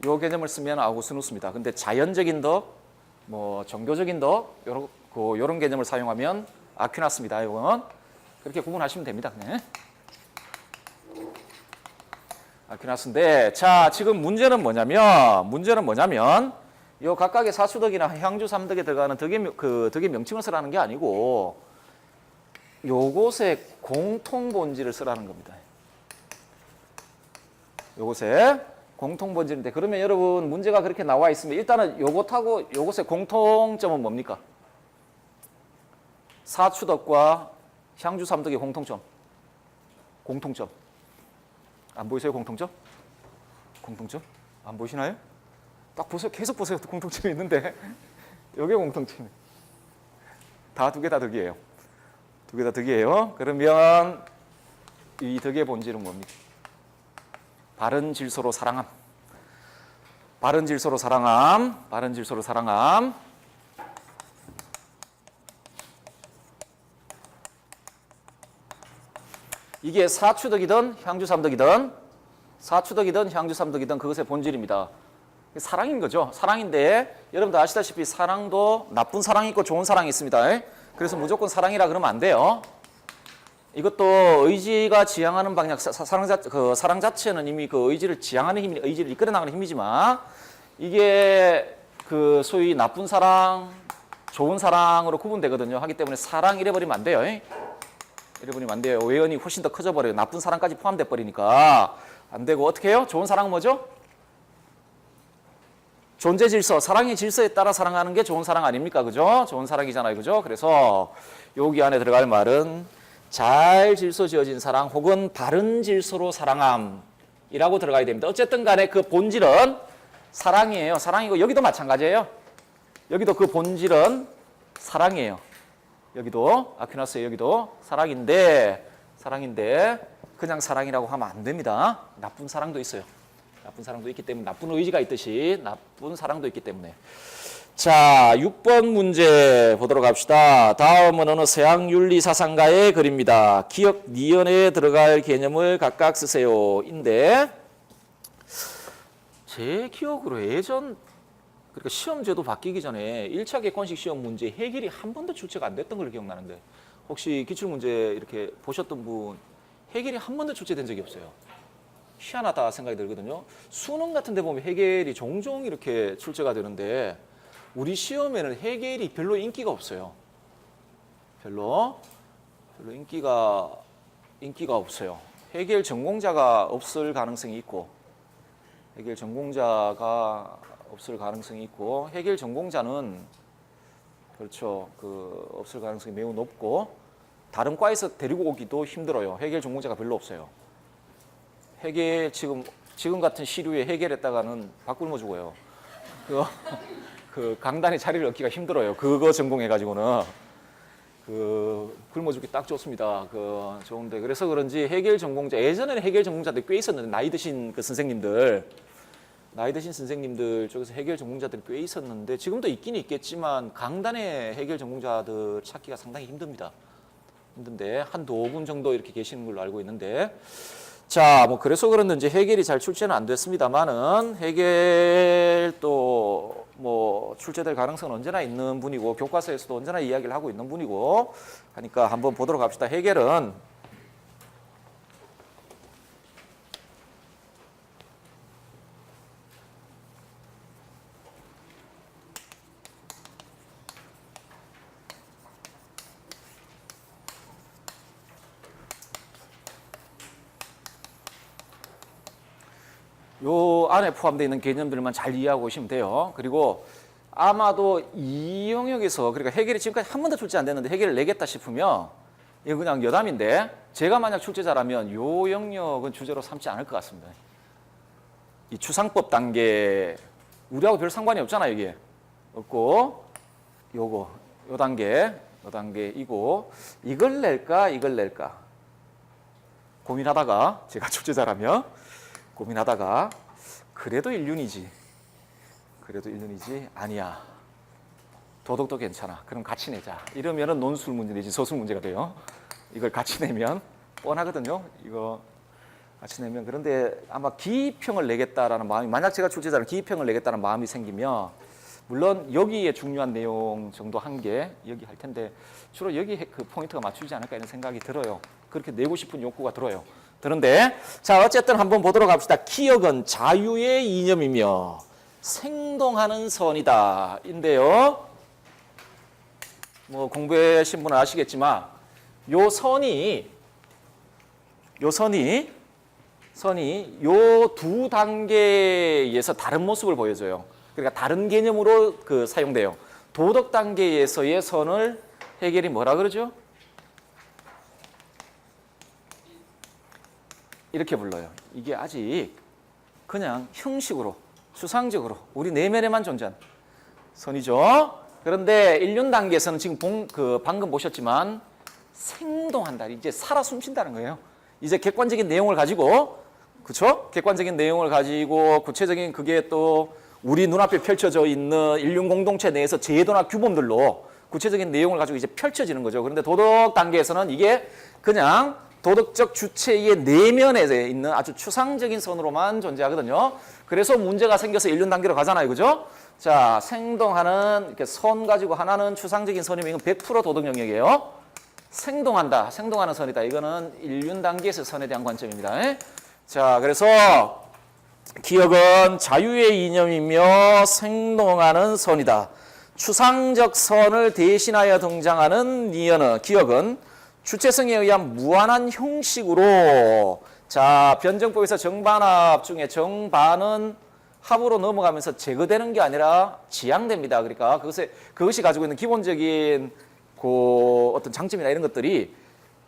요 개념을 쓰면 아우구스누스입니다. 근데 자연적인 덕, 뭐 종교적인 덕 요런 개념을 사용하면 아퀴나스입니다. 이건 그렇게 구분하시면 됩니다. 네. 아퀴나스인데, 자, 지금 문제는 뭐냐면 요 각각의 사수덕이나 향주 삼덕에 들어가는 덕의 명칭을 쓰라는 게 아니고 요것의 공통 본질을 쓰라는 겁니다. 요것의 공통 본질인데, 그러면 여러분 문제가 그렇게 나와 있으면 일단은 요것하고 요것의 공통점은 뭡니까? 사추덕과 향주 삼덕의 공통점. 안 보이세요, 공통점? 안 보이시나요? 딱 보세요. 계속 보세요. 공통점이 있는데. 여기에 공통점이. 두 개 다 덕이에요. 두 개 다 덕이에요. 그러면 이 덕의 본질은 뭡니까? 바른 질서로 사랑함. 이게 사추덕이든 향주삼덕이든 그것의 본질입니다. 사랑인 거죠. 사랑인데 여러분도 아시다시피 사랑도 나쁜 사랑이 있고 좋은 사랑이 있습니다. 그래서 무조건 사랑이라 그러면 안 돼요. 이것도 의지가 지향하는 방향, 사랑 자체는 이미 그 의지를 지향하는 힘, 의지를 이끌어 나가는 힘이지만 이게 그 소위 나쁜 사랑, 좋은 사랑으로 구분되거든요. 하기 때문에 사랑 잃어버리면 안 돼요. 오해연이 훨씬 더 커져 버려요. 나쁜 사랑까지 포함돼 버리니까 안 되고, 어떻게 해요? 좋은 사랑은 뭐죠? 존재 질서, 사랑의 질서에 따라 사랑하는 게 좋은 사랑 아닙니까? 그죠? 좋은 사랑이잖아요. 그죠? 그래서 여기 안에 들어갈 말은 잘 질서 지어진 사랑 혹은 바른 질서로 사랑함이라고 들어가야 됩니다. 어쨌든 간에 그 본질은 사랑이에요. 사랑이고, 여기도 마찬가지예요. 여기도 그 본질은 사랑이에요. 여기도 아퀴나스의 여기도 사랑인데 그냥 사랑이라고 하면 안 됩니다. 나쁜 사랑도 있어요. 나쁜 사랑도 있기 때문에, 나쁜 의지가 있듯이 나쁜 사랑도 있기 때문에. 자, 6번 문제 보도록 합시다. 다음은 어느 서양 윤리 사상가의 글입니다. 기억 니은에 들어갈 개념을 각각 쓰세요. 인데 제 기억으로 예전 그러니까 시험제도 바뀌기 전에 1차 객관식 시험 문제 해결이 한 번도 출제가 안 됐던 걸 기억나는데, 혹시 기출문제 이렇게 보셨던 분 해결이 한 번도 출제된 적이 없어요. 희한하다 생각이 들거든요. 수능 같은 데 보면 해결이 종종 이렇게 출제가 되는데 우리 시험에는 해결이 별로 인기가 없어요. 별로 인기가 없어요. 해결 전공자가 없을 가능성이 있고, 해결 전공자는 그렇죠. 없을 가능성이 매우 높고, 다른 과에서 데리고 오기도 힘들어요. 해결 전공자가 별로 없어요. 해결 지금 같은 시류에 해결했다가는 밥 굶어 죽어요. 그 강단에 자리를 얻기가 힘들어요. 그거 전공해가지고는 굶어 죽기 딱 좋습니다. 좋은데, 그래서 그런지 해결 전공자, 예전에는 해결 전공자들이 꽤 있었는데, 나이 드신 선생님들 쪽에서 해결 전공자들이 꽤 있었는데, 지금도 있긴 있겠지만 강단의 해결 전공자들 찾기가 상당히 힘든데 한두 분 정도 이렇게 계시는 걸로 알고 있는데, 자, 뭐 그래서 그랬는지 해결이 잘 출제는 안 됐습니다만은 해결 또 뭐 출제될 가능성은 언제나 있는 분이고, 교과서에서도 언제나 이야기를 하고 있는 분이고 하니까 한번 보도록 합시다. 해결은 요 안에 포함되어 있는 개념들만 잘 이해하고 오시면 돼요. 그리고 아마도 이 영역에서, 그러니까 해결이 지금까지 한 번도 출제 안 됐는데 해결을 내겠다 싶으면 이거 그냥 여담인데, 제가 만약 출제자라면 요 영역은 주제로 삼지 않을 것 같습니다. 이 추상법 단계 우리하고 별 상관이 없잖아요. 이게 없고, 요 단계이고, 이걸 낼까 고민하다가 제가 출제자라면 고민하다가 그래도 인륜이지. 그래도 인륜이지. 아니야. 도덕도 괜찮아. 그럼 같이 내자. 이러면은 논술 문제 내지 서술 문제가 돼요. 이걸 같이 내면 뻔하거든요. 이거 같이 내면. 그런데 아마 기평을 내겠다라는 마음이, 만약 제가 출제자는 기평을 내겠다는 마음이 생기면 물론 여기에 중요한 내용 정도 한 개 여기 할 텐데 주로 여기 그 포인트가 맞추지 않을까 이런 생각이 들어요. 그렇게 내고 싶은 욕구가 들어요. 그런데 자, 어쨌든 한번 보도록 합시다. 기억은 자유의 이념이며 생동하는 선이다 인데요. 뭐 공부하신 분은 아시겠지만 요 선이 요 두 단계에서 다른 모습을 보여줘요. 그러니까 다른 개념으로 사용돼요. 도덕 단계에서의 선을 해겔이 뭐라 그러죠? 이렇게 불러요. 이게 아직 그냥 형식으로, 추상적으로 우리 내면에만 존재한 선이죠. 그런데 인륜 단계에서는 지금 방금 보셨지만 생동한다. 이제 살아 숨쉰다는 거예요. 이제 객관적인 내용을 가지고, 그렇죠? 객관적인 내용을 가지고 구체적인 그게 또 우리 눈앞에 펼쳐져 있는 인륜 공동체 내에서 제도나 규범들로 구체적인 내용을 가지고 이제 펼쳐지는 거죠. 그런데 도덕 단계에서는 이게 그냥 도덕적 주체의 내면에 있는 아주 추상적인 선으로만 존재하거든요. 그래서 문제가 생겨서 인륜 단계로 가잖아요. 그죠? 자, 생동하는 이렇게 선 가지고 하나는 추상적인 선이면 이건 100% 도덕 영역이에요. 생동한다. 생동하는 선이다. 이거는 인륜 단계에서 선에 대한 관점입니다. 자, 그래서 기억은 자유의 이념이며 생동하는 선이다. 추상적 선을 대신하여 등장하는 니언은 기억은 주체성에 의한 무한한 형식으로, 자, 변정법에서 정반합 중에 정반은 합으로 넘어가면서 제거되는 게 아니라 지양됩니다. 그러니까 그것이 가지고 있는 기본적인 어떤 장점이나 이런 것들이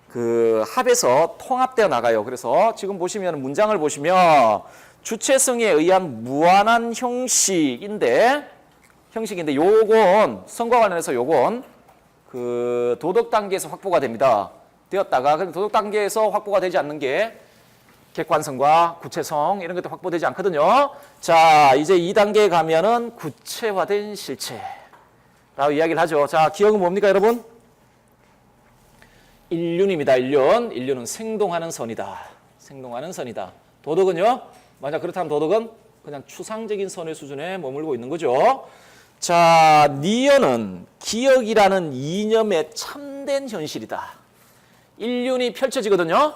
그 합에서 통합되어 나가요. 그래서 지금 보시면 문장을 보시면 주체성에 의한 무한한 형식인데 요건 선과 관련해서 요건 그 도덕 단계에서 확보가 되었다가 그럼 도덕 단계에서 확보가 되지 않는 게 객관성과 구체성 이런 것도 확보되지 않거든요. 자, 이제 2단계에 가면은 구체화된 실체라고 이야기를 하죠. 자, 기억은 뭡니까, 여러분? 인륜입니다. 인륜은 생동하는 선이다. 생동하는 선이다. 도덕은요? 만약 그렇다면 도덕은 그냥 추상적인 선의 수준에 머물고 있는 거죠. 자, 니언은 기억이라는 이념의 참된 현실이다. 인륜이 펼쳐지거든요.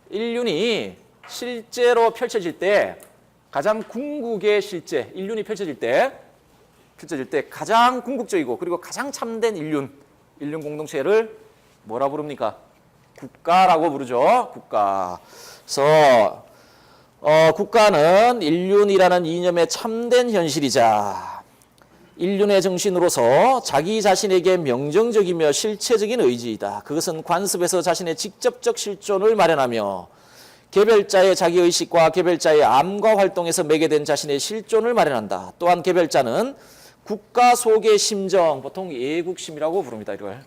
인륜이 실제로 펼쳐질 때 가장 궁극의 실제, 인륜이 펼쳐질 때 가장 궁극적이고 그리고 가장 참된 인륜 공동체를 뭐라 부릅니까? 국가라고 부르죠. 국가. 그래서 국가는 인륜이라는 이념의 참된 현실이자 인륜의 정신으로서 자기 자신에게 명정적이며 실체적인 의지이다. 그것은 관습에서 자신의 직접적 실존을 마련하며 개별자의 자기의식과 개별자의 암과 활동에서 매개된 자신의 실존을 마련한다. 또한 개별자는 국가 속의 심정, 보통 애국심이라고 부릅니다. 이걸.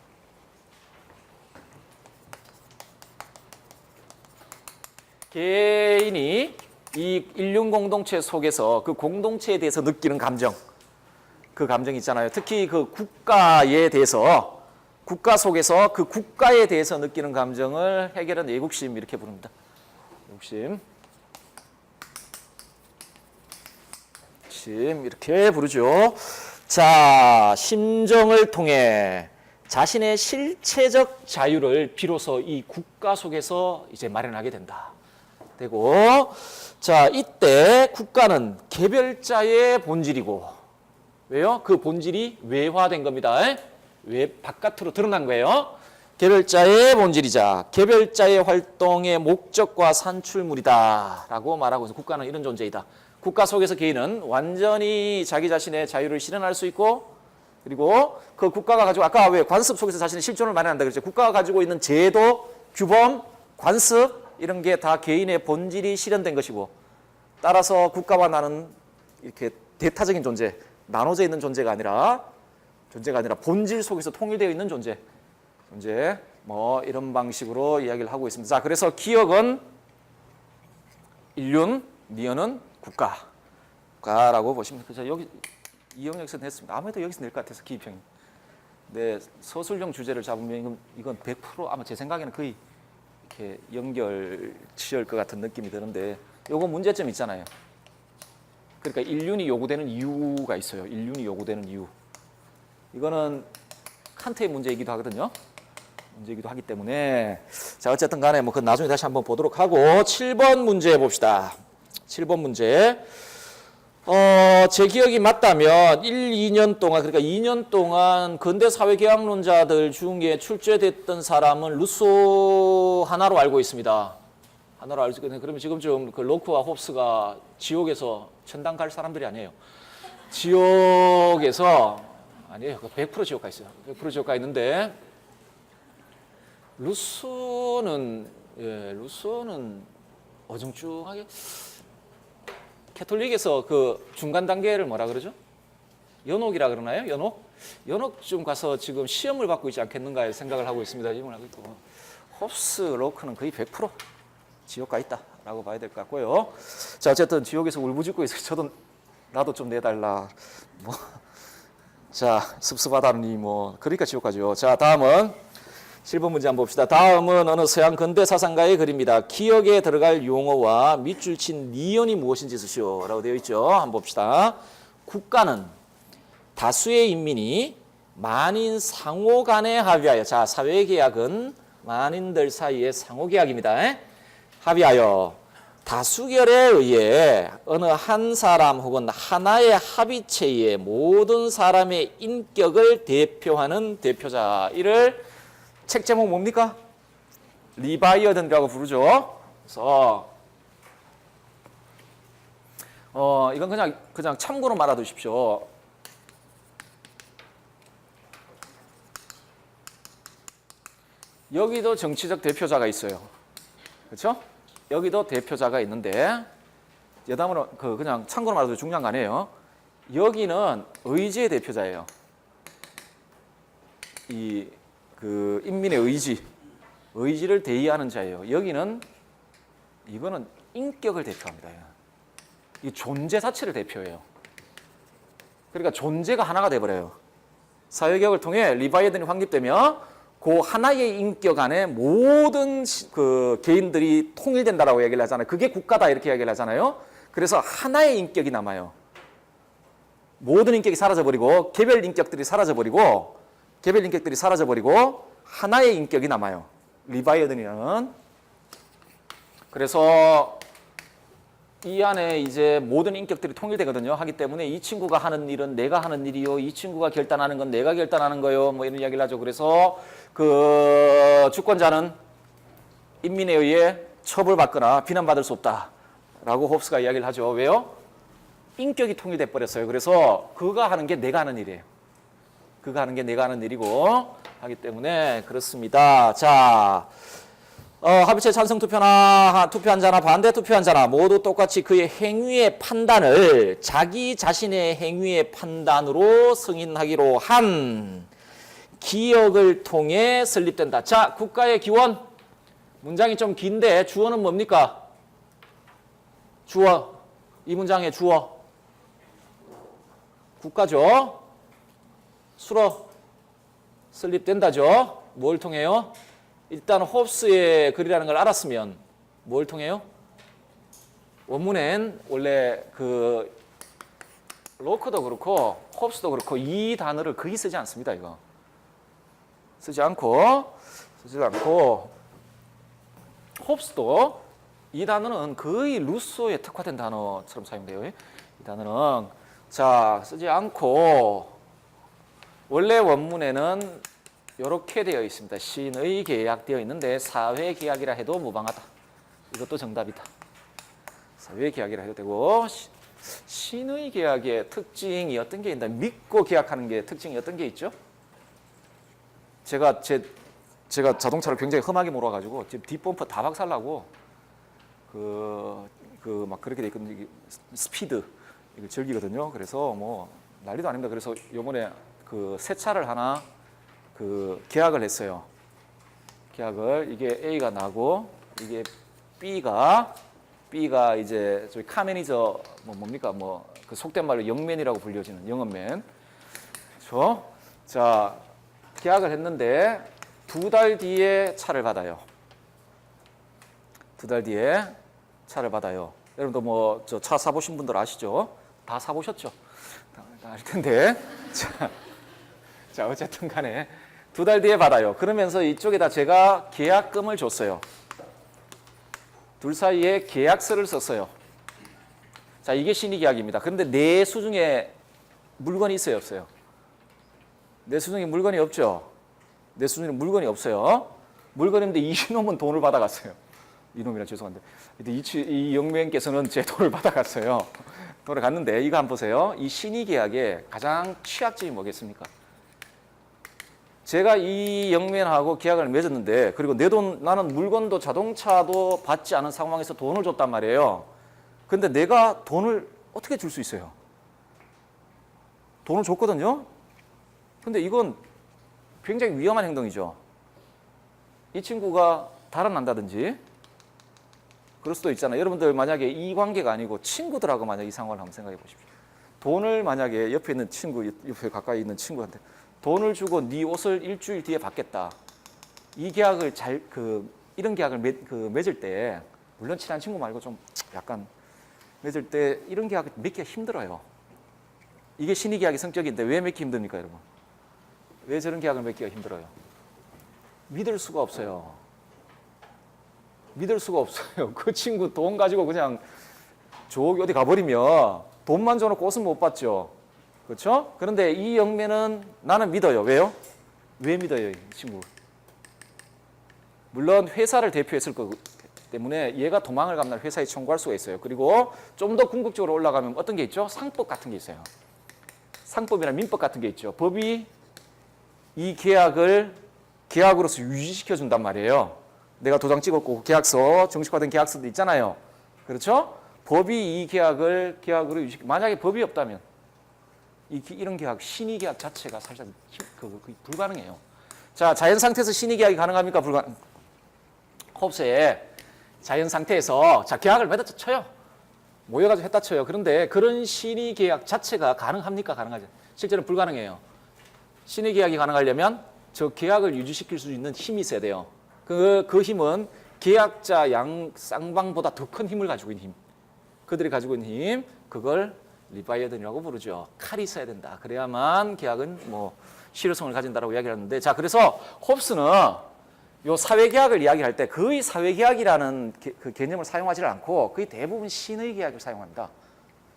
개인이 이 인륜 공동체 속에서 그 공동체에 대해서 느끼는 감정, 그 감정이 있잖아요. 특히 그 국가에 대해서, 국가 속에서 그 국가에 대해서 느끼는 감정을 해겔은 애국심 이렇게 부릅니다. 애국심 이렇게 부르죠. 자, 심정을 통해 자신의 실체적 자유를 비로소 이 국가 속에서 이제 마련하게 된다. 되고, 자, 이때 국가는 개별자의 본질이고, 왜요? 그 본질이 외화된 겁니다. 바깥으로 드러난 거예요. 개별자의 본질이자 개별자의 활동의 목적과 산출물이다 라고 말하고 있어요. 국가는 이런 존재이다. 국가 속에서 개인은 완전히 자기 자신의 자유를 실현할 수 있고, 그리고 그 국가가 가지고, 아까 왜 관습 속에서 자신의 실존을 마련한다 그랬죠. 국가가 가지고 있는 제도, 규범, 관습 이런 게 다 개인의 본질이 실현된 것이고, 따라서 국가와 나는 이렇게 대타적인 존재, 나눠져 있는 존재가 아니라 본질 속에서 통일되어 있는 존재 뭐 이런 방식으로 이야기를 하고 있습니다. 자, 그래서 기억은 인륜, 니은은 국가라고 보시면 되죠. 여기 이 영역에서 냈습니다. 아무래도 여기서 낼 것 같아서 기입형이. 네, 서술형 주제를 잡으면 이건 100% 아마 제 생각에는 거의 이렇게 연결 지을 것 같은 느낌이 드는데 요거 문제점 있잖아요. 그러니까 인륜이 요구되는 이유가 있어요. 인륜이 요구되는 이유. 이거는 칸트의 문제이기도 하거든요. 문제이기도 하기 때문에 자 어쨌든 간에 뭐 그 나중에 다시 한번 보도록 하고 7번 문제 봅시다. 7번 문제. 제 기억이 맞다면 1, 2년 동안 그러니까 2년 동안 근대 사회개혁론자들 중에 출제됐던 사람은 루소 하나로 알고 있습니다. 하나로 알고 있거든요. 그러면 지금쯤 그 로크와 홉스가 지옥에서 천당 갈 사람들이 아니에요. 지옥에서 아니에요. 100% 지옥 가 있어요. 100% 지옥 가 있는데 루소는 어중중하게 캐톨릭에서 그 중간 단계를 뭐라 그러죠? 연옥이라 그러나요? 연옥쯤 가서 지금 시험을 받고 있지 않겠는가 생각을 하고 있습니다. 시험을 하고 있고 홉스, 로크는 거의 100% 지옥 가 있다라고 봐야 될 것 같고요. 자 어쨌든 지옥에서 울부짖고 있어요. 나도 좀 내달라. 뭐 자 습습하다니 뭐 그러니까 지옥 가죠. 자 다음은 7번 문제 한번 봅시다. 다음은 어느 서양 근대 사상가의 글입니다. 기억에 들어갈 용어와 밑줄 친 니은이 무엇인지 쓰시오 라고 되어 있죠. 한번 봅시다. 국가는 다수의 인민이 만인 상호 간에 합의하여 자 사회계약은 만인들 사이의 상호계약입니다. 합의하여 다수결에 의해 어느 한 사람 혹은 하나의 합의체의 모든 사람의 인격을 대표하는 대표자 이를 책 제목 뭡니까? 리바이어든이라고 부르죠. 그래서 이건 그냥 참고로 말아두십시오. 여기도 정치적 대표자가 있어요. 그렇죠? 여기도 대표자가 있는데 여담으로 그냥 참고로 말해도 중요한 거 아니에요. 여기는 의지의 대표자예요. 그 인민의 의지를 대의하는 자예요. 이거는 인격을 대표합니다. 이 존재 자체를 대표해요. 그러니까 존재가 하나가 돼버려요. 사회개혁을 통해 리바이어든이 확립되며 그 하나의 인격 안에 모든 그 개인들이 통일된다라고 얘기를 하잖아요. 그게 국가다 이렇게 얘기를 하잖아요. 그래서 하나의 인격이 남아요. 모든 인격이 사라져버리고 개별 인격들이 사라져버리고 하나의 인격이 남아요. 리바이어든이라는. 그래서 이 안에 이제 모든 인격들이 통일되거든요. 하기 때문에 이 친구가 하는 일은 내가 하는 일이요. 이 친구가 결단하는 건 내가 결단하는 거요. 뭐 이런 이야기를 하죠. 그래서 그 주권자는 인민에 의해 처벌받거나 비난받을 수 없다라고 홉스가 이야기를 하죠. 왜요? 인격이 통일돼 버렸어요. 그래서 그가 하는 게 내가 하는 일이에요. 그가 하는 게 내가 하는 일이고 하기 때문에 그렇습니다. 자, 합의체 찬성 투표한 자나 반대 투표한 자나 모두 똑같이 그의 행위의 판단을 자기 자신의 행위의 판단으로 승인하기로 한 기억을 통해 설립된다. 자, 국가의 기원. 문장이 좀 긴데 주어는 뭡니까? 주어. 이 문장의 주어. 국가죠. 수로 설립된다죠. 뭘 통해요? 일단 홉스의 글이라는 걸 알았으면 뭘 통해요? 원문엔 원래 그 로크도 그렇고 홉스도 그렇고 이 단어를 거의 쓰지 않습니다. 이거 쓰지 않고 홉스도 이 단어는 거의 루소에 특화된 단어처럼 사용돼요. 이 단어는 자 쓰지 않고 원래 원문에는 이렇게 되어 있습니다. 신의 계약 되어 있는데 사회 계약이라 해도 무방하다. 이것도 정답이다. 사회 계약이라 해도 되고 신의 계약의 특징이 어떤 게 있나? 믿고 계약하는 게 특징이 어떤 게 있죠? 제가 자동차를 굉장히 험하게 몰아가지고 지금 뒷범퍼 다 박살나고 막 그렇게 돼 있거든요. 스피드 이걸 즐기거든요. 그래서 뭐 난리도 아닙니다. 그래서 요번에 그 새 차를 하나 계약을 했어요. 계약을 이게 A가 나고 이게 B가 B가 이제 저희 카 매니저 뭡니까 그 속된 말로 영맨이라고 불려지는 영업맨. 그렇죠? 자, 계약을 했는데 2달 뒤에 차를 받아요. 2달 뒤에 차를 받아요. 여러분도 뭐 저 차 사보신 분들 아시죠? 다 사보셨죠? 다 알 텐데. 자, 어쨌든 간에 2달 뒤에 받아요. 그러면서 이쪽에다 제가 계약금을 줬어요. 둘 사이에 계약서를 썼어요. 자, 이게 신의계약입니다. 그런데 내수 중에 물건이 있어요, 없어요? 내수 중에 물건이 없죠? 내수 중에 물건이 없어요. 물건이 있는데 이놈은 돈을 받아갔어요. 이놈이라 죄송한데. 이 영매인께서는 제 돈을 받아갔어요. 돈을 갔는데 이거 한번 보세요. 이 신의계약의 가장 취약점이 뭐겠습니까? 제가 이 영매인하고 계약을 맺었는데 그리고 내 돈, 나는 물건도 자동차도 받지 않은 상황에서 돈을 줬단 말이에요. 근데 내가 돈을 어떻게 줄 수 있어요? 돈을 줬거든요. 근데 이건 굉장히 위험한 행동이죠. 이 친구가 달아난다든지 그럴 수도 있잖아요. 여러분들 만약에 이 관계가 아니고 친구들하고 만약에 이 상황을 한번 생각해 보십시오. 돈을 만약에 옆에 있는 친구, 옆에 가까이 있는 친구한테 돈을 주고 네 옷을 일주일 뒤에 받겠다. 이 계약을 이런 계약을 맺을 때 물론 친한 친구 말고 좀 약간 맺을 때 이런 계약을 맺기가 힘들어요. 이게 신의계약의 성격인데 왜 맺기 힘듭니까, 여러분? 왜 저런 계약을 맺기가 힘들어요? 믿을 수가 없어요. 믿을 수가 없어요. 그 친구 돈 가지고 그냥 저기 어디 가버리면 돈만 줘놓고 옷은 못 받죠. 그렇죠? 그런데 이 영매는 나는 믿어요. 왜요? 왜 믿어요, 이 친구? 물론 회사를 대표했을 거기 때문에 얘가 도망을 가면 회사에 청구할 수가 있어요. 그리고 좀 더 궁극적으로 올라가면 어떤 게 있죠? 상법 같은 게 있어요. 상법이나 민법 같은 게 있죠. 법이 이 계약으로서 유지시켜 준단 말이에요. 내가 도장 찍었고 계약서, 정식화된 계약서도 있잖아요. 그렇죠? 법이 이 계약으로 유지시켜. 만약에 법이 없다면 이런 계약, 신의계약 자체가 사실 불가능해요. 자, 자연 상태에서 신의계약이 가능합니까? 홉스에 자연 상태에서 자 계약을 맺었다 쳐요. 모여가지고 했다 쳐요. 그런데 그런 신의계약 자체가 가능합니까? 가능하죠. 실제로는 불가능해요. 신의계약이 가능하려면 저 계약을 유지시킬 수 있는 힘이 있어야 돼요. 그 힘은 계약자 쌍방보다 더 큰 힘을 가지고 있는 힘. 그들이 가지고 있는 힘, 그걸 리바이어든이라고 부르죠. 칼이 있어야 된다. 그래야만 계약은 실효성을 가진다라고 이야기를 하는데, 자, 그래서 홉스는 요 사회계약을 이야기할 때 거의 사회계약이라는 그 개념을 사용하지 않고 거의 대부분 신의계약을 사용합니다.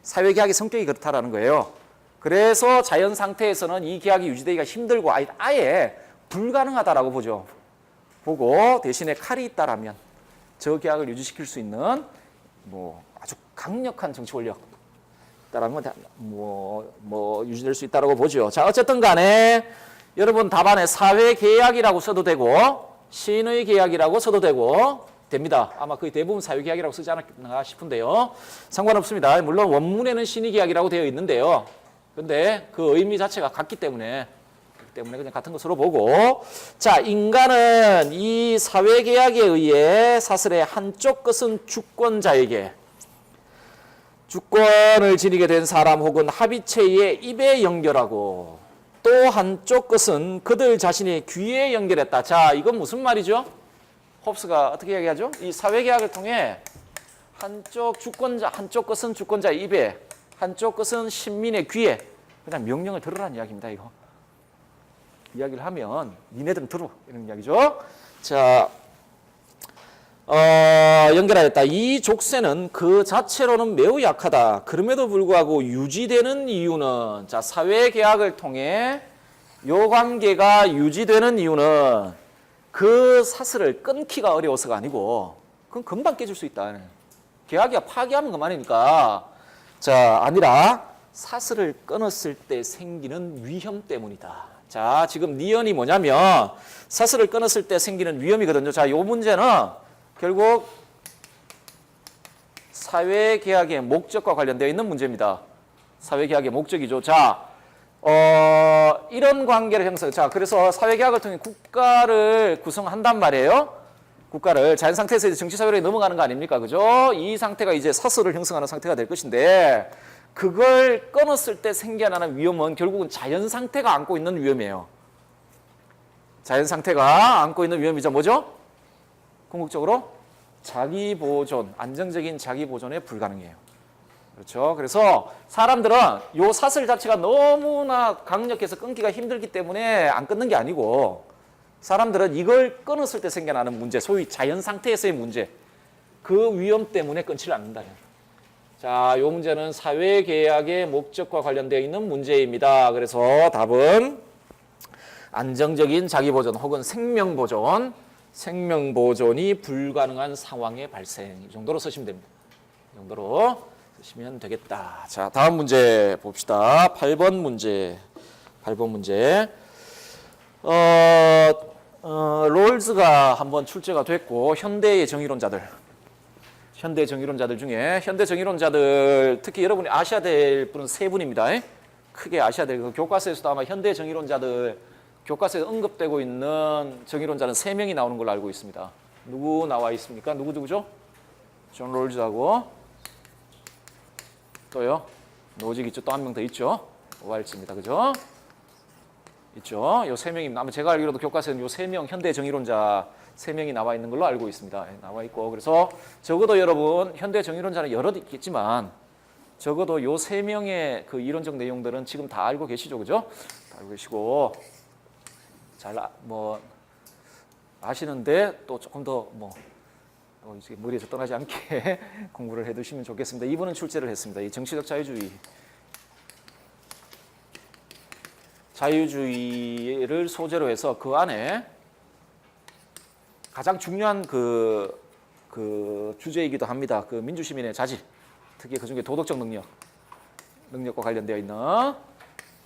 사회계약의 성격이 그렇다라는 거예요. 그래서 자연 상태에서는 이 계약이 유지되기가 힘들고 아예 불가능하다라고 보고 대신에 칼이 있다라면 저 계약을 유지시킬 수 있는 아주 강력한 정치 권력 있다라면 유지될 수 있다라고 보죠. 자, 어쨌든 간에 여러분 답안에 사회계약이라고 써도 되고 신의계약이라고 써도 되고 됩니다. 아마 거의 대부분 사회계약이라고 쓰지 않았나 싶은데요. 상관없습니다. 물론 원문에는 신의계약이라고 되어 있는데요. 근데 그 의미 자체가 같기 때문에 그냥 같은 것으로 보고, 자, 인간은 이 사회계약에 의해 사슬의 한쪽 끝은 주권자에게 주권을 지니게 된 사람 혹은 합의체의 입에 연결하고 또 한쪽 끝은 그들 자신의 귀에 연결했다. 자, 이건 무슨 말이죠? 홉스가 어떻게 얘기하죠? 이 사회계약을 통해 한쪽 끝은 주권자의 입에, 한쪽 끝은 신민의 귀에 그냥 명령을 들으라는 이야기입니다. 이거 이야기를 하면 니네들은 들어 이런 이야기죠. 자, 연결하였다. 이 족쇄는 그 자체로는 매우 약하다. 그럼에도 불구하고 유지되는 이유는, 자, 사회계약을 통해 요 관계가 유지되는 이유는 그 사슬을 끊기가 어려워서가 아니고 그건 금방 깨질 수 있다. 계약이야 파기하는 것만이니까. 자, 아니라 사슬을 끊었을 때 생기는 위험 때문이다. 자, 지금 니언이 뭐냐면 사슬을 끊었을 때 생기는 위험이거든요. 자, 요 문제는 결국 사회계약의 목적과 관련되어 있는 문제입니다. 사회계약의 목적이죠. 자, 이런 관계를 형성. 자, 그래서 사회계약을 통해 국가를 구성한단 말이에요. 국가를 자연 상태에서 이제 정치 사회로 넘어가는 거 아닙니까? 그죠? 이 상태가 이제 사슬을 형성하는 상태가 될 것인데 그걸 끊었을 때 생겨나는 위험은 결국은 자연 상태가 안고 있는 위험이에요. 자연 상태가 안고 있는 위험이죠. 뭐죠? 궁극적으로 자기 보존, 안정적인 자기 보존에 불가능해요. 그렇죠? 그래서 사람들은 요 사슬 자체가 너무나 강력해서 끊기가 힘들기 때문에 안 끊는 게 아니고 사람들은 이걸 끊었을 때 생겨나는 문제, 소위 자연 상태에서의 문제, 그 위험 때문에 끊지를 않는다. 자, 요 문제는 사회계약의 목적과 관련되어 있는 문제입니다. 그래서 답은 안정적인 자기보존 혹은 생명보존이 불가능한 상황의 발생. 이 정도로 쓰시면 됩니다. 이 정도로 쓰시면 되겠다. 자, 다음 문제 봅시다. 8번 문제. 롤즈가 한번 출제가 됐고 현대의 정의론자들 중에 현대 정의론자들 특히 여러분이 아셔야 될 분은 세 분입니다. 크게 아셔야 될 교과서에서도 아마 현대 정의론자들 교과서에 언급되고 있는 정의론자는 3명이 나오는 걸로 알고 있습니다. 누구 나와 있습니까? 누구죠? 존 롤즈하고 또요? 노직 있죠. 또 한 명 더 있죠. 오발츠입니다. 그죠? 있죠. 요 3명입니다. 아마 제가 알기로도 교과서에는 요 3명 현대 정의론자 3명이 나와 있는 걸로 알고 있습니다. 나와 있고 그래서 적어도 여러분 현대 정의론자는 여러 있겠지만 적어도 요 3명의 그 이론적 내용들은 지금 다 알고 계시죠. 그죠? 다 알고 계시고 잘 아시는데 또 조금 더 이제 머리에서 떠나지 않게 공부를 해두시면 좋겠습니다. 이분은 출제를 했습니다. 이 정치적 자유주의를 소재로 해서 그 안에 가장 중요한 그 주제이기도 합니다. 그 민주시민의 자질, 특히 그 중에 도덕적 능력과 관련되어 있는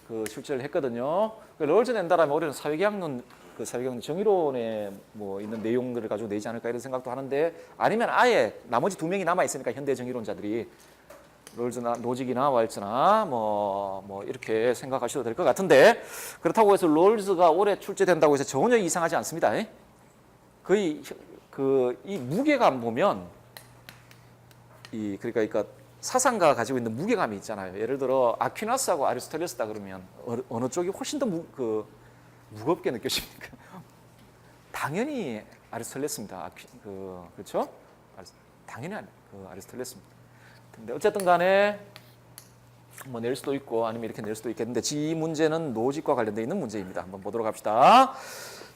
그 출제를 했거든요. 롤즈 낸다라면 올해는 사회계약론, 정의론에 있는 내용들을 가지고 내지 않을까 이런 생각도 하는데 아니면 아예 나머지 2명이 남아 있으니까 현대 정의론자들이 롤즈나 노직이나 왈츠나 이렇게 생각하셔도 될 것 같은데 그렇다고 해서 롤즈가 올해 출제된다고 해서 전혀 이상하지 않습니다. 거의 이 무게감 보면 그러니까 사상가가 가지고 있는 무게감이 있잖아요. 예를 들어 아퀴나스하고 아리스토텔레스다 그러면 어느 쪽이 훨씬 더 무겁게 느껴집니까? 당연히 아리스토텔레스입니다. 그렇죠? 당연히 아리스토텔레스입니다. 근데 어쨌든 간에 낼 수도 있고 아니면 이렇게 낼 수도 있겠는데 이 문제는 노직과 관련되어 있는 문제입니다. 한번 보도록 합시다.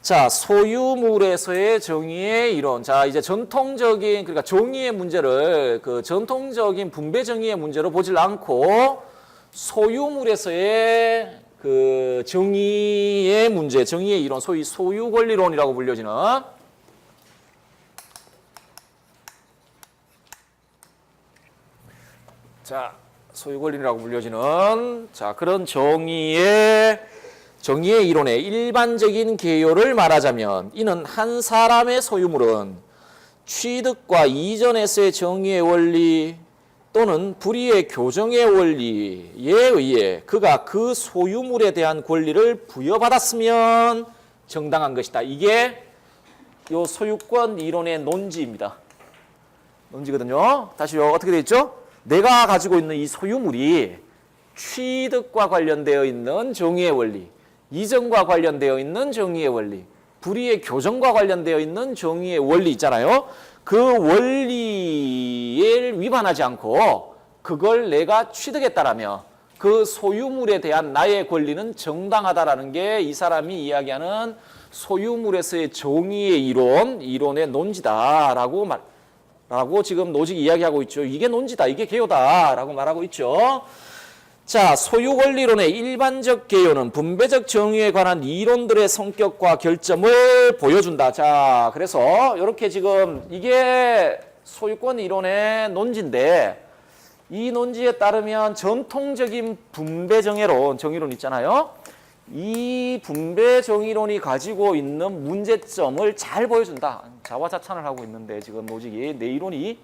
자, 소유물에서의 정의의 이론. 자, 이제 전통적인 그러니까 정의의 문제를 전통적인 분배 정의의 문제로 보질 않고 소유물에서의 그 정의의 문제, 정의의 이론, 소위 소유 권리론이라고 불려지는 자, 소유 권리라고 불려지는 그런 정의의 이론의 일반적인 개요를 말하자면 이는 한 사람의 소유물은 취득과 이전에서의 정의의 원리 또는 불의의 교정의 원리에 의해 그가 그 소유물에 대한 권리를 부여받았으면 정당한 것이다. 이게 요 소유권 이론의 논지입니다. 논지거든요. 다시 어떻게 되어 있죠? 내가 가지고 있는 이 소유물이 취득과 관련되어 있는 정의의 원리, 이전과 관련되어 있는 정의의 원리, 불의의 교정과 관련되어 있는 정의의 원리 있잖아요. 그 원리에 위반하지 않고 그걸 내가 취득했다라면 그 소유물에 대한 나의 권리는 정당하다라는 게 이 사람이 이야기하는 소유물에서의 정의의 이론의 논지다라고 라고 지금 노직이 이야기하고 있죠. 이게 논지다, 이게 개요다라고 말하고 있죠. 자, 소유 권리론의 일반적 개요는 분배적 정의에 관한 이론들의 성격과 결점을 보여준다. 자, 그래서 이렇게 지금 이게 소유권 이론의 논지인데 이 논지에 따르면 전통적인 분배 정의론 있잖아요. 이 분배 정의론이 가지고 있는 문제점을 잘 보여준다. 자화자찬을 하고 있는데 지금 노직이 내 이론이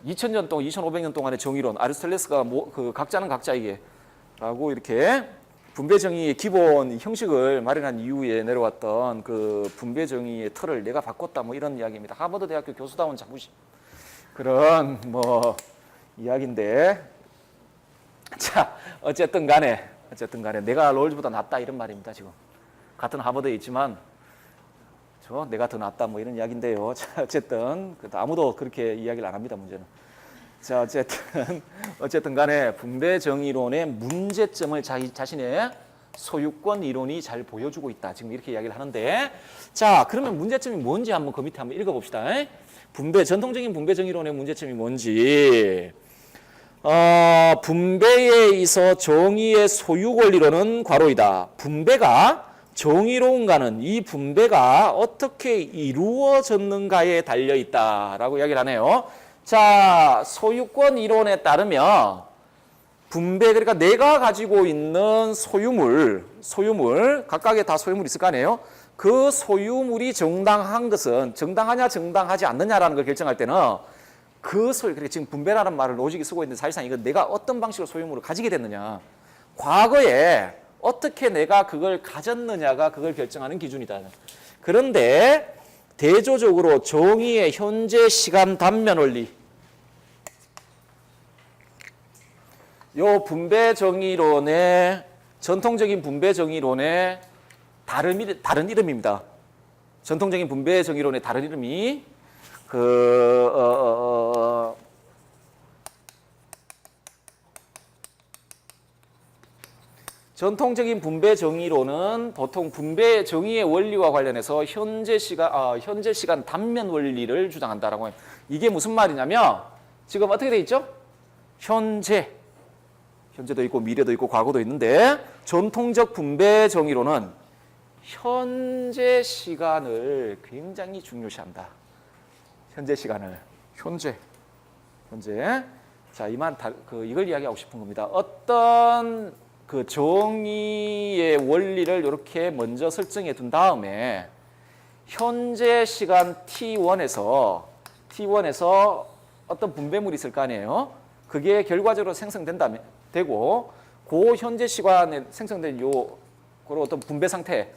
2000년 동안, 2500년 동안의 정의론, 아리스토텔레스가 각자는 각자에게 라고 이렇게 분배 정의의 기본 형식을 마련한 이후에 내려왔던 그 분배 정의의 틀을 내가 바꿨다 뭐 이런 이야기입니다. 하버드 대학교 교수다운 자부심 그런 뭐 이야기인데 자 어쨌든 간에 내가 롤즈보다 낫다 이런 말입니다. 지금 같은 하버드에 있지만 내가 더 낫다 뭐 이런 이야기인데요. 자 어쨌든 아무도 그렇게 이야기를 안 합니다. 문제는. 자 어쨌든 간에 분배 정의론의 문제점을 자신의 소유권 이론이 잘 보여주고 있다. 지금 이렇게 이야기를 하는데 자 그러면 문제점이 뭔지 한번 그 밑에 한번 읽어봅시다. 전통적인 분배 정의론의 문제점이 뭔지 분배에 있어 정의의 소유 권리로는 괄호이다. 분배가 정의로운가는 이 분배가 어떻게 이루어졌는가에 달려있다라고 이야기를 하네요. 자, 소유권 이론에 따르면 분배, 그러니까 내가 가지고 있는 소유물, 각각의 다 소유물이 있을 거 아니에요? 그 소유물이 정당한 것은 정당하냐, 정당하지 않느냐라는 걸 결정할 때는 그 소유, 그러니까 지금 분배라는 말을 로직이 쓰고 있는데 사실상 이건 내가 어떤 방식으로 소유물을 가지게 됐느냐, 과거에 어떻게 내가 그걸 가졌느냐가 그걸 결정하는 기준이다. 그런데 대조적으로 정의의 현재 시간 단면 원리, 요 분배 정의론의 전통적인 분배 정의론의 다른 이름입니다. 전통적인 분배 정의론의 다른 이름이 전통적인 분배 정의론은 보통 분배 정의의 원리와 관련해서 현재 시간 단면 원리를 주장한다라고 해요. 이게 무슨 말이냐면 지금 어떻게 돼 있죠? 현재도 있고 미래도 있고 과거도 있는데 전통적 분배 정의론은 현재 시간을 굉장히 중요시한다. 현재 시간을 현재. 자, 이걸 이야기하고 싶은 겁니다. 어떤 그 정의의 원리를 이렇게 먼저 설정해 둔 다음에 현재 시간 T1에서 어떤 분배물이 있을 거 아니에요. 그게 결과적으로 되고 그 현재 시간에 생성된 그런 어떤 분배 상태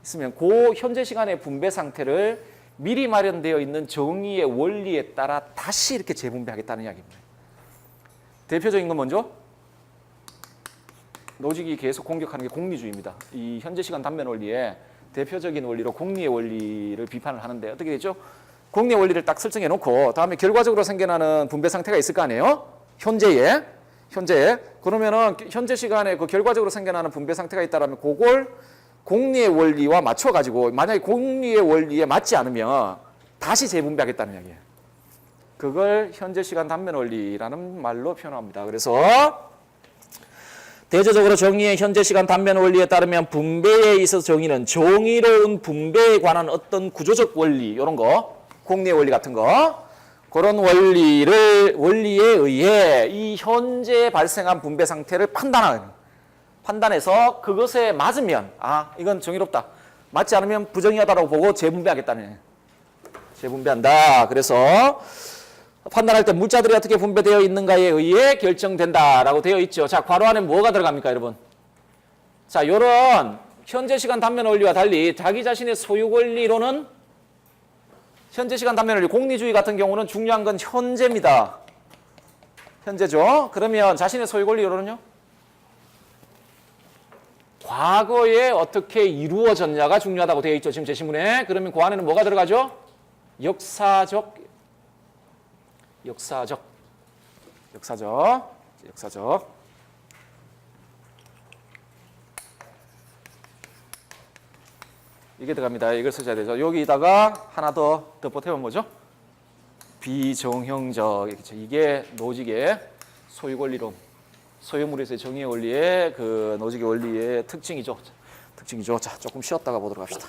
있으면 그 현재 시간의 분배 상태를 미리 마련되어 있는 정의의 원리에 따라 다시 이렇게 재분배하겠다는 이야기입니다. 대표적인 건 먼저 노직이 계속 공격하는 게 공리주의입니다. 이 현재 시간 단면 원리의 대표적인 원리로 공리의 원리를 비판을 하는데 어떻게 되죠? 공리의 원리를 딱 설정해 놓고 다음에 결과적으로 생겨나는 분배 상태가 있을 거 아니에요? 현재에. 그러면은 현재 시간에 그 결과적으로 생겨나는 분배 상태가 있다라면 그걸 공리의 원리와 맞춰 가지고 만약에 공리의 원리에 맞지 않으면 다시 재분배하겠다는 이야기예요. 그걸 현재 시간 단면 원리라는 말로 표현합니다. 그래서 대조적으로 정의의 현재 시간 단면 원리에 따르면 분배에 있어서 정의는 정의로운 분배에 관한 어떤 구조적 원리, 이런 거, 공리의 원리 같은 거, 그런 원리에 의해 이 현재 발생한 분배 상태를 판단해서 그것에 맞으면 이건 정의롭다. 맞지 않으면 부정의하다라고 보고 재분배한다. 그래서 판단할 때 물자들이 어떻게 분배되어 있는가에 의해 결정된다라고 되어 있죠. 자, 괄호 안에 뭐가 들어갑니까, 여러분? 자, 요런 현재 시간 단면 원리와 달리 자기 자신의 소유 권리로는 현재 시간 단면 원리, 공리주의 같은 경우는 중요한 건 현재입니다. 현재죠. 그러면 자신의 소유 권리로는요? 과거에 어떻게 이루어졌냐가 중요하다고 되어 있죠. 지금 제시문에. 그러면 그 안에는 뭐가 들어가죠? 역사적. 이게 들어갑니다. 이걸 쓰셔야 되죠. 여기다가 하나 더 덧보태면 뭐죠? 비정형적. 이게 노직의 소유 권리론. 소유물에서의 정의의 원리의 그 노직의 원리의 특징이죠. 자, 조금 쉬었다가 보도록 합시다.